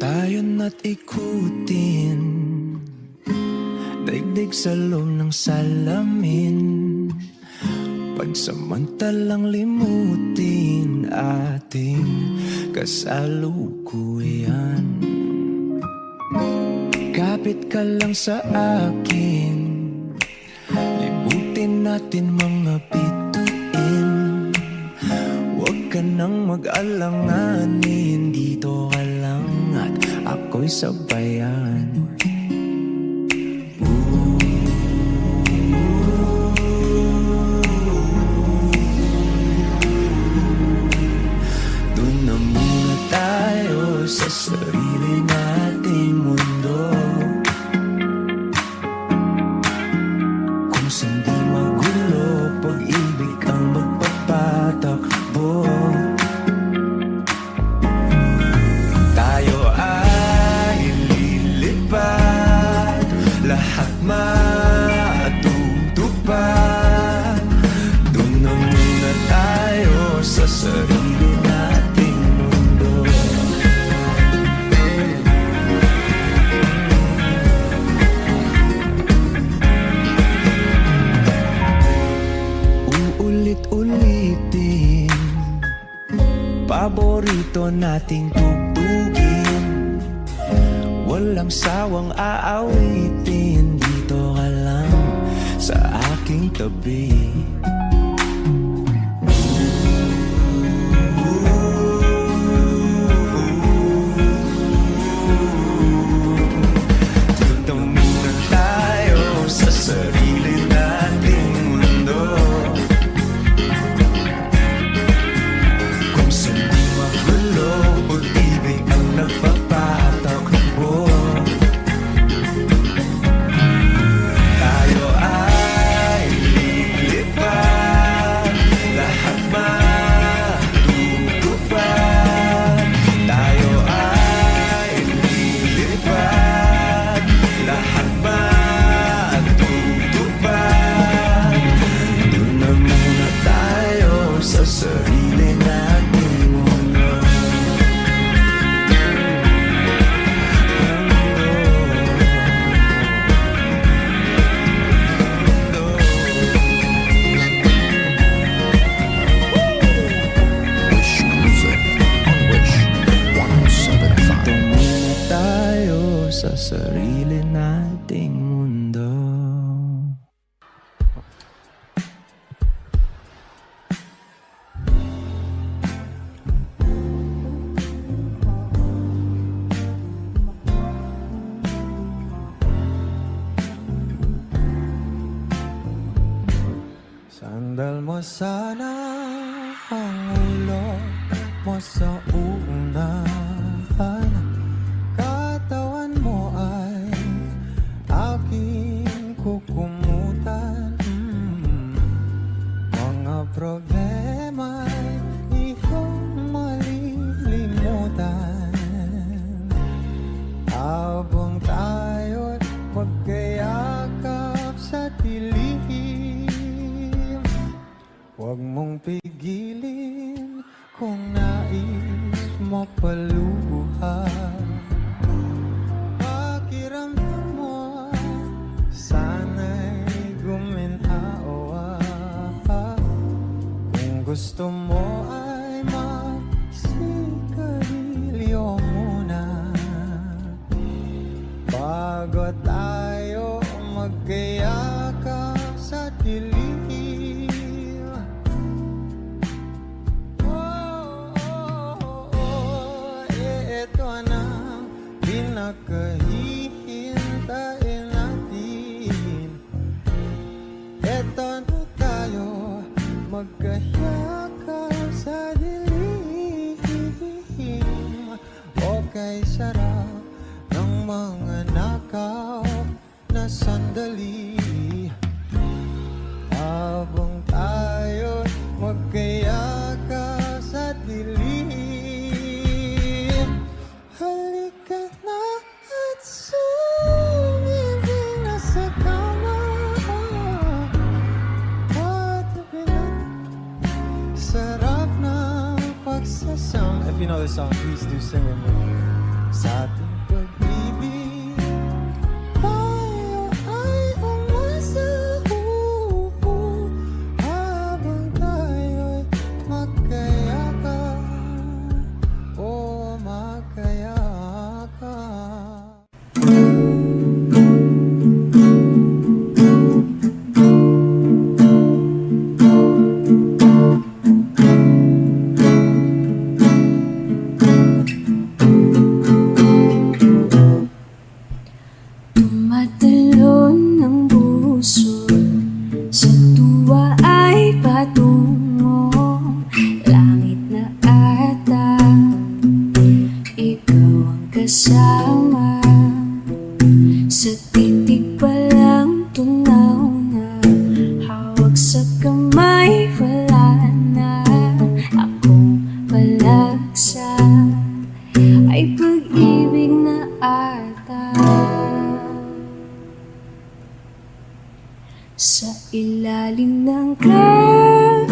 tayo na't ikutin, daigdig sa loob ng salamin, pagsamantalang limutin ating kasalukuyan. Kapit ka lang sa akin, libutin natin mga bituin. Huwag ka nang mag-alanganin, dito ka lang at ako'y sabayan. Doon na muna tayo sa sarili nating mundo, kung saan di magulo, pag-ibig ang magpapatakbo. Tayo ay lilipad, lahat matutupad. Doon na muna tayo sa sarili nating mundo. Uulit-ulitin, paborito nating tugtugin, walang sawang aawitin, dito ka lang sa aking tabi. Dito muna tayo sa sarili nating mundo, kung saan di magulo, pag-ibig ang nagpapatakbo. Tayo ay lilipad, lahat matutupad. Tayo ay lilipad, lahat matutupad. Doon na muna tayo sa sarili nating mundo. Wish Music on Wish 1075. Dito muna tayo sa sarili nating mundo. Sandal mo sana ang ulo mo sa unahan, katawan mo ay aking kukumutan. Mga problema'y iyong malilimutan, habang tayo'y magkayakap sa dilim. Huwag mong pigilin kung nais mo paluhan. Pakiramdam mo sana'y guminhawa, kung gusto mo ay magsigarilyo muna bago tayo magkayakap sa dilim. Ito na pinakahihintayin natin. Ito na tayo magkayakap sa dilim. Okay, sarap ng mga nakaw na sandali, habang tayo magkayakap sa dilim. Halika na at sumibig na sa kama, patabi na, sarap ng pagsasama. If you know this song, please do sing with me. sa ating pag-ibig. Tayo ay umasa habang tayo'y magkayakan, o magkayakan. Tumatalon ang puso, sa tuwa ay patungo langit na ata. Ikaw ang kasama, sa titig pa lang tunaw na, hawak sa kamay wala na. Akong palaksa ay pag-ibig na ata. Sa ilalim ng kalawakan,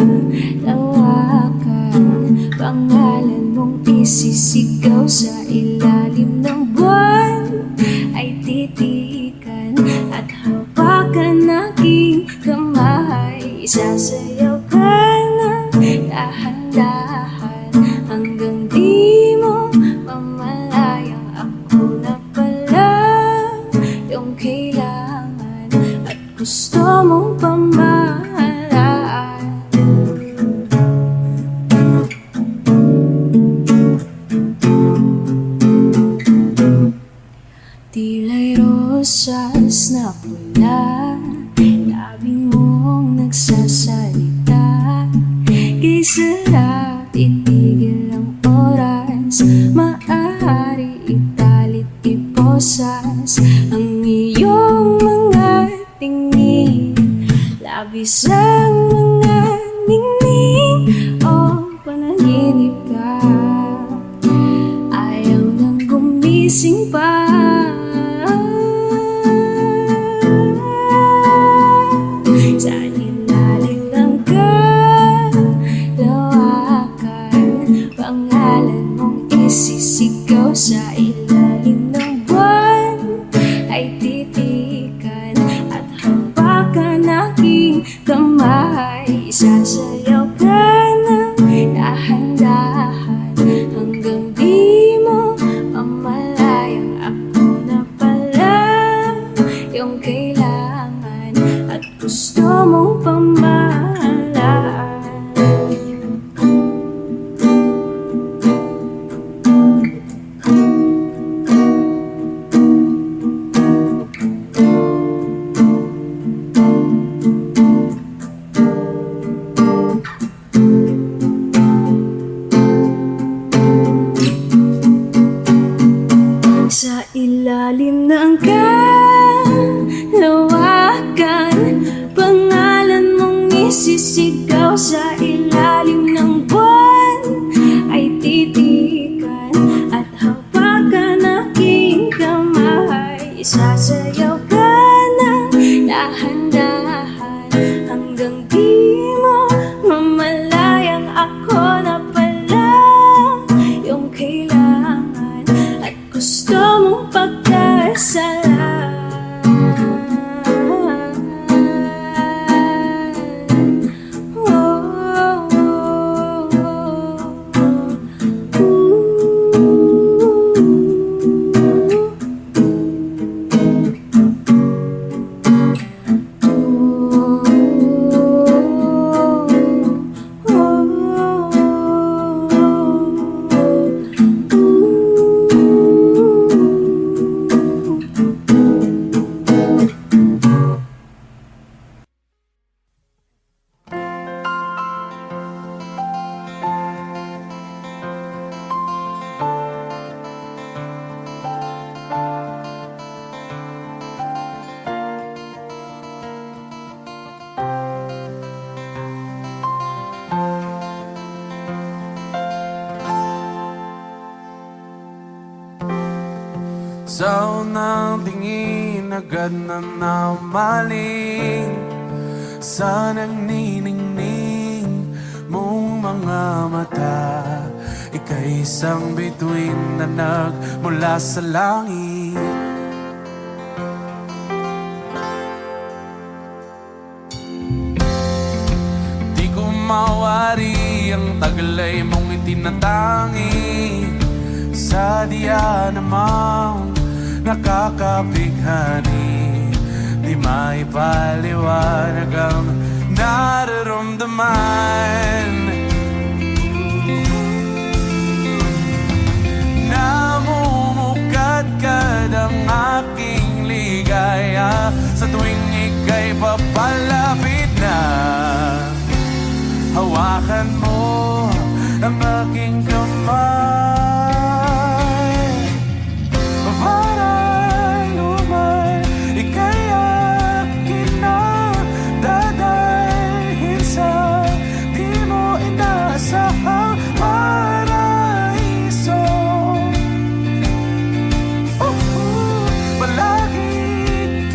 pangalan mong isisigaw. Sa ilalim ng buwan ay titikan at hawakan aking kamay. Sasayaw ka ng dahan-dahan hanggang di mo mamalayang ako na pala yung kailangan at gusto mong pamahalaan. Tila'y rosas na pula, labing mong nagsasalita. Kay sarap itigil ang oras, maaari italit iposas ang iyong mga tingin. Labis ang mga ningning, o panaginip ka, ayaw nang gumising pa. Sa ilalim ng kalawakan, pangalan mong isisigaw. Sa ilalim ng buwan ay titikan at hawakan aking kamay. Sasayaw ka ng dahan-dahan hanggang di mo mamalayang ako na pala yung kailangan at gusto mong pamahalaan. Sa ilalim ng kalawakan, pangalan mong isisigaw. Sa ilalim ng buwan ay titikan at hawakan aking kamay. Sasayaw ka ng dahan-dahan hanggang di mo mamalayang ako na pala yung kailangan at gusto mong pagkasalan. Sa unang tingin agad na namaling sa nagniningning mong mga mata. Ika'y isang bituin na nagmula sa langit. Di ko mawari ang taglay mong itinatangi sa diya namang nakakabighani. Di maipaliwanag ang nararamdaman. Namumukadkad ang aking ligaya sa tuwing ika'y papalapit na. Hawakan mo ang aking kamay. Para lumay, ika'y akin na dadalhin sa di mo inaasahang paraiso. Palagi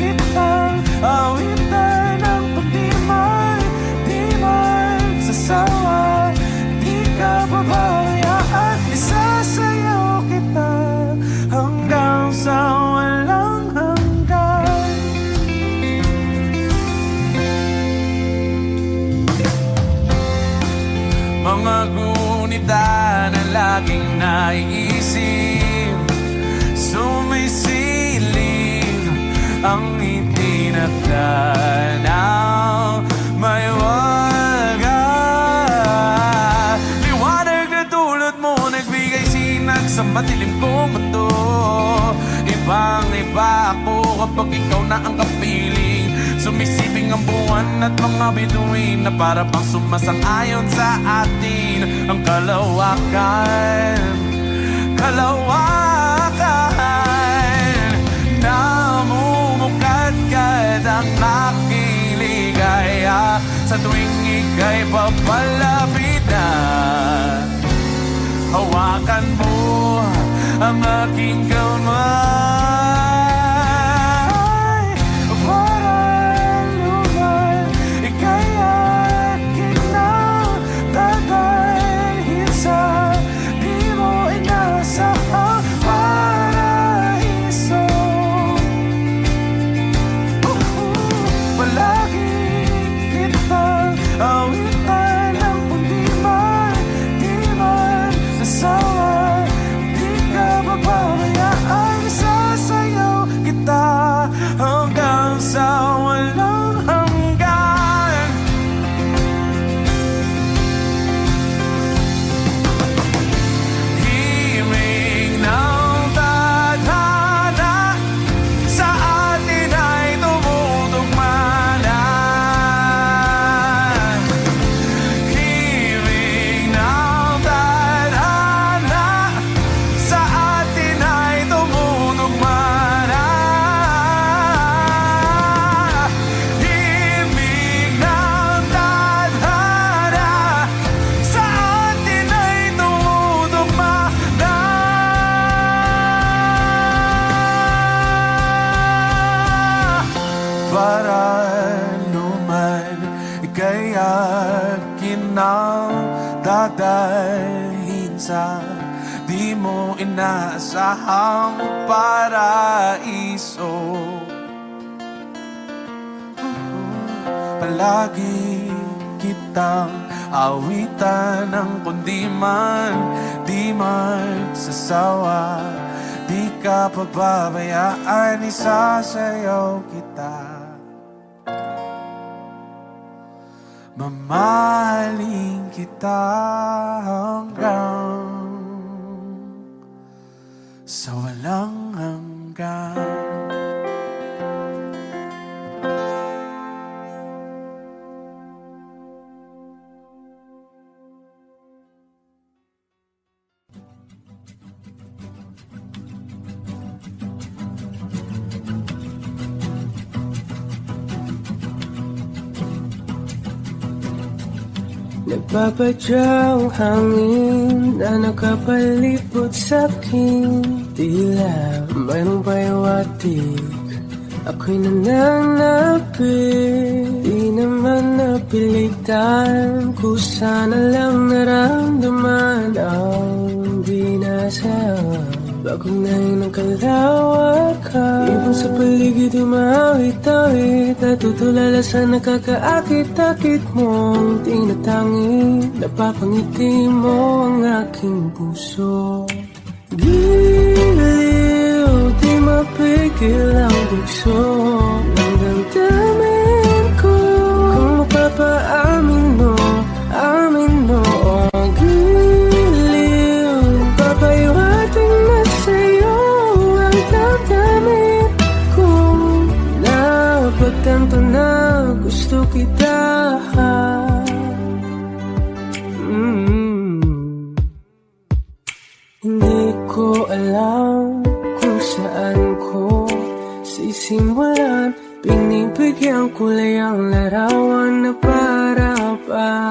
kitang awitan ng pag-dimay, di magsasawa, di ka pabayaan. Isasayaw kita hanggang sa walang hanggan. Mga gunita na laging naiisip, sumisilip ang itinakda ng may wagas. Liwanag na tulad mo nagbigay sinag sa madilim kong mundo. Ibang iba ako kapag ikaw na ang kapiling. Sumisiping ang buwan at mga bituin na para pang sumasang-ayon sa atin. Ang kalawakan, kalawakan. Namumukadkad ang aking ligaya sa tuwing ika'y papalapit na. Hawakan mo ang aking kamay. Para lumay, ika'y akin na dadalhin sa di mo inasahang paraiso. Palagi kitang awitan ng pundiman, di man sasawa, di ka papabayaan. Isasayaw kita hanggang sa walang hanggan. Himig ng tadhana sa atin ay tumutugma na. Himig ng tadhana sa atin ay tumutugma na. Himig ng tadhana sa atin ay tumutugma na. Para luman, ika'y akin na dadalhin sa di mo inaasahang paraiso. Palagi kitang awitan ng kundiman, di magsasawa, di ka pababayaan. Isasayaw kita, mamahalin kita hanggang sa walang hanggan. Nagpapadyang hangin na nakapalipot sa'kin. Tila mayroong payawatig Ako'y nananapit, di naman napilitan. Kusa na lang naramdaman ang binasa. Bagong nahin ang kalawakan, ibon sa paligid umawit-awit. Natutulala sa nakakaakit-akit mong tinatangi. Napapangiti mo ang aking puso. Giliw, di mapigil ang bugso ng damdamin ko. Kung mapapaamin mo, amin mo. Oh, giliw, papaiwating na sa'yo ang damdamin ko. Napagtanto na gusto kita. Hindi ko alam kung saan ko sisimulan. Pinibigyan kulay ang larawan na para-parahan.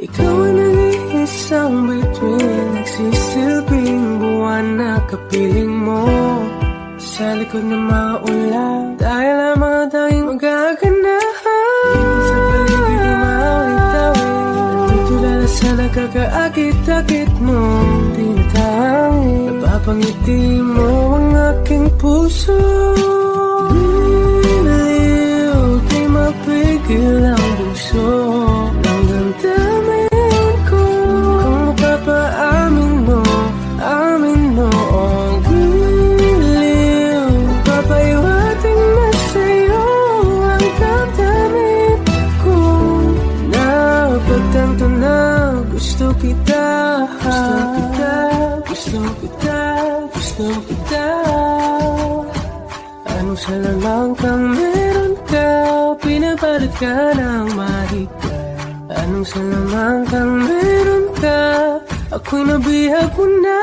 Ikaw ang nag-iisang bituin, nagsisilbing buwan na kapiling mo. Sa likod ng mga ulan, tayo lamang tayong magaganahan. Sa paligid umawit-awit, natutulala sa nakakaakit-akit mo. Tinatangi, napapangiti mo ang aking puso. Giliw, di mapigil ang bugso ng damdamin ko. Kung mapapaamin mo, amin mo. Oh, giliw, papaiwating na sa'yo ang damdamin ko. Napagtanto na gusto kita. Gusto kita, gusto kita. Anong salamang kang meron ka, pinapalit ka ng mahika. Anong salamang kang meron ka, ako'y nabihag mo na.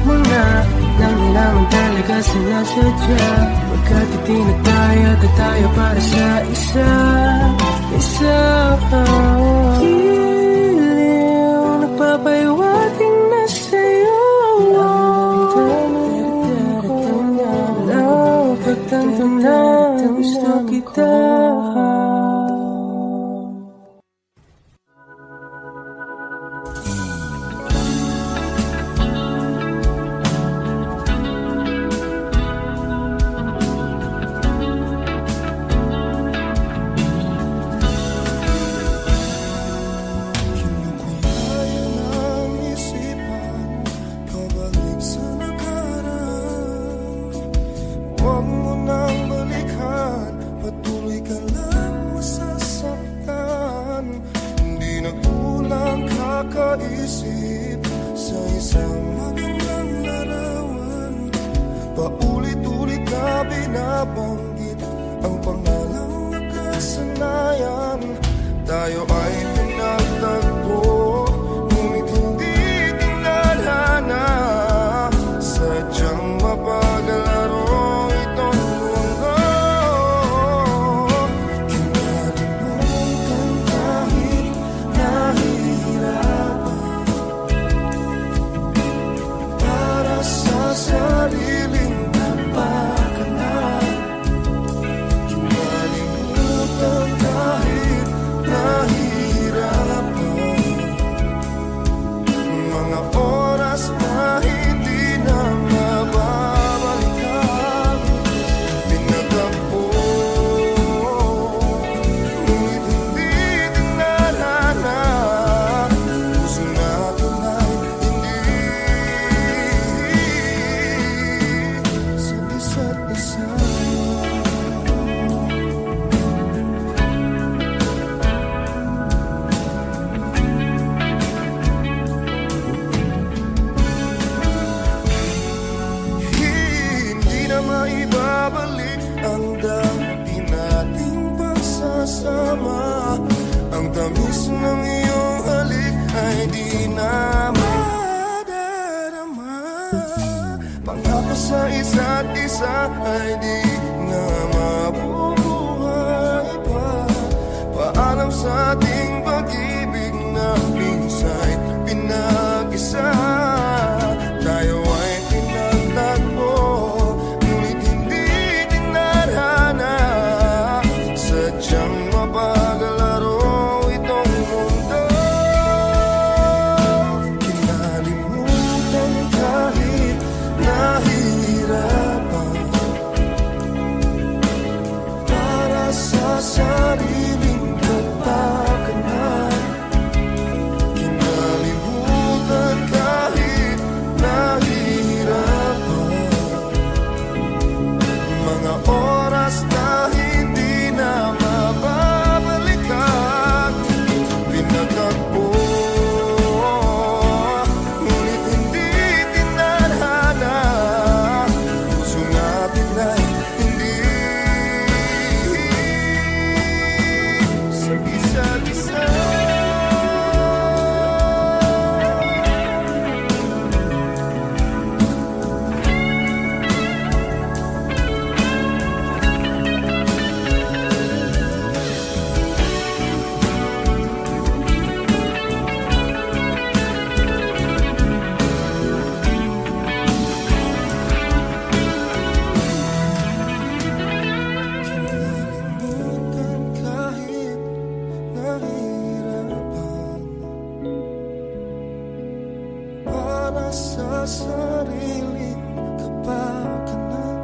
Mo na nang di naman talaga sinasadya. Pagkat itinataya at tayo para sa isa. Giliw, nagpapaiwating na sa'yo ang damdamin ko. Napagtanto na gusto kita. Isip sa isang magandang larawan. Paulit-ulit na binabanggit ang pangalang nakasanayan. Tayo ay pinagtagpo, ngunit hindi tinadhana. Sadyang mapagalaro itong mundo. Kinalimutan kahit nahihirap sa sariling napakanan. Kinalimutan kahit nahihirapan. Mga oras na hindi na mababalikan. Pinagtagpo, ngunit hindi dinadana. Puso natin ay sa isa't isa. Hindi na maibabalik ang dati nating pagsasama. Tamis ng iyong halik ay di na madarama. Pangako sa isa't isa ay di na mabubuhay pa. Paalam sa ating pag-ibig na minsa'y pinag-isa. Tayo ay pinagtagpo, ngunit hindi tinadhana. Sadyang mapagalaro itong mundo. Kinalimutan kahit nahihirapan, para sa sariling kapakanan. Kinalimutan kahit nahihirapan, mga oras na hindi na mababalikan. Pinagtagpo, ngunit hindi tinadhana. Puso natin ay hindi sa isa't isa. Kinalimutan kahit nahihirapan, para sa sariling kapakanan.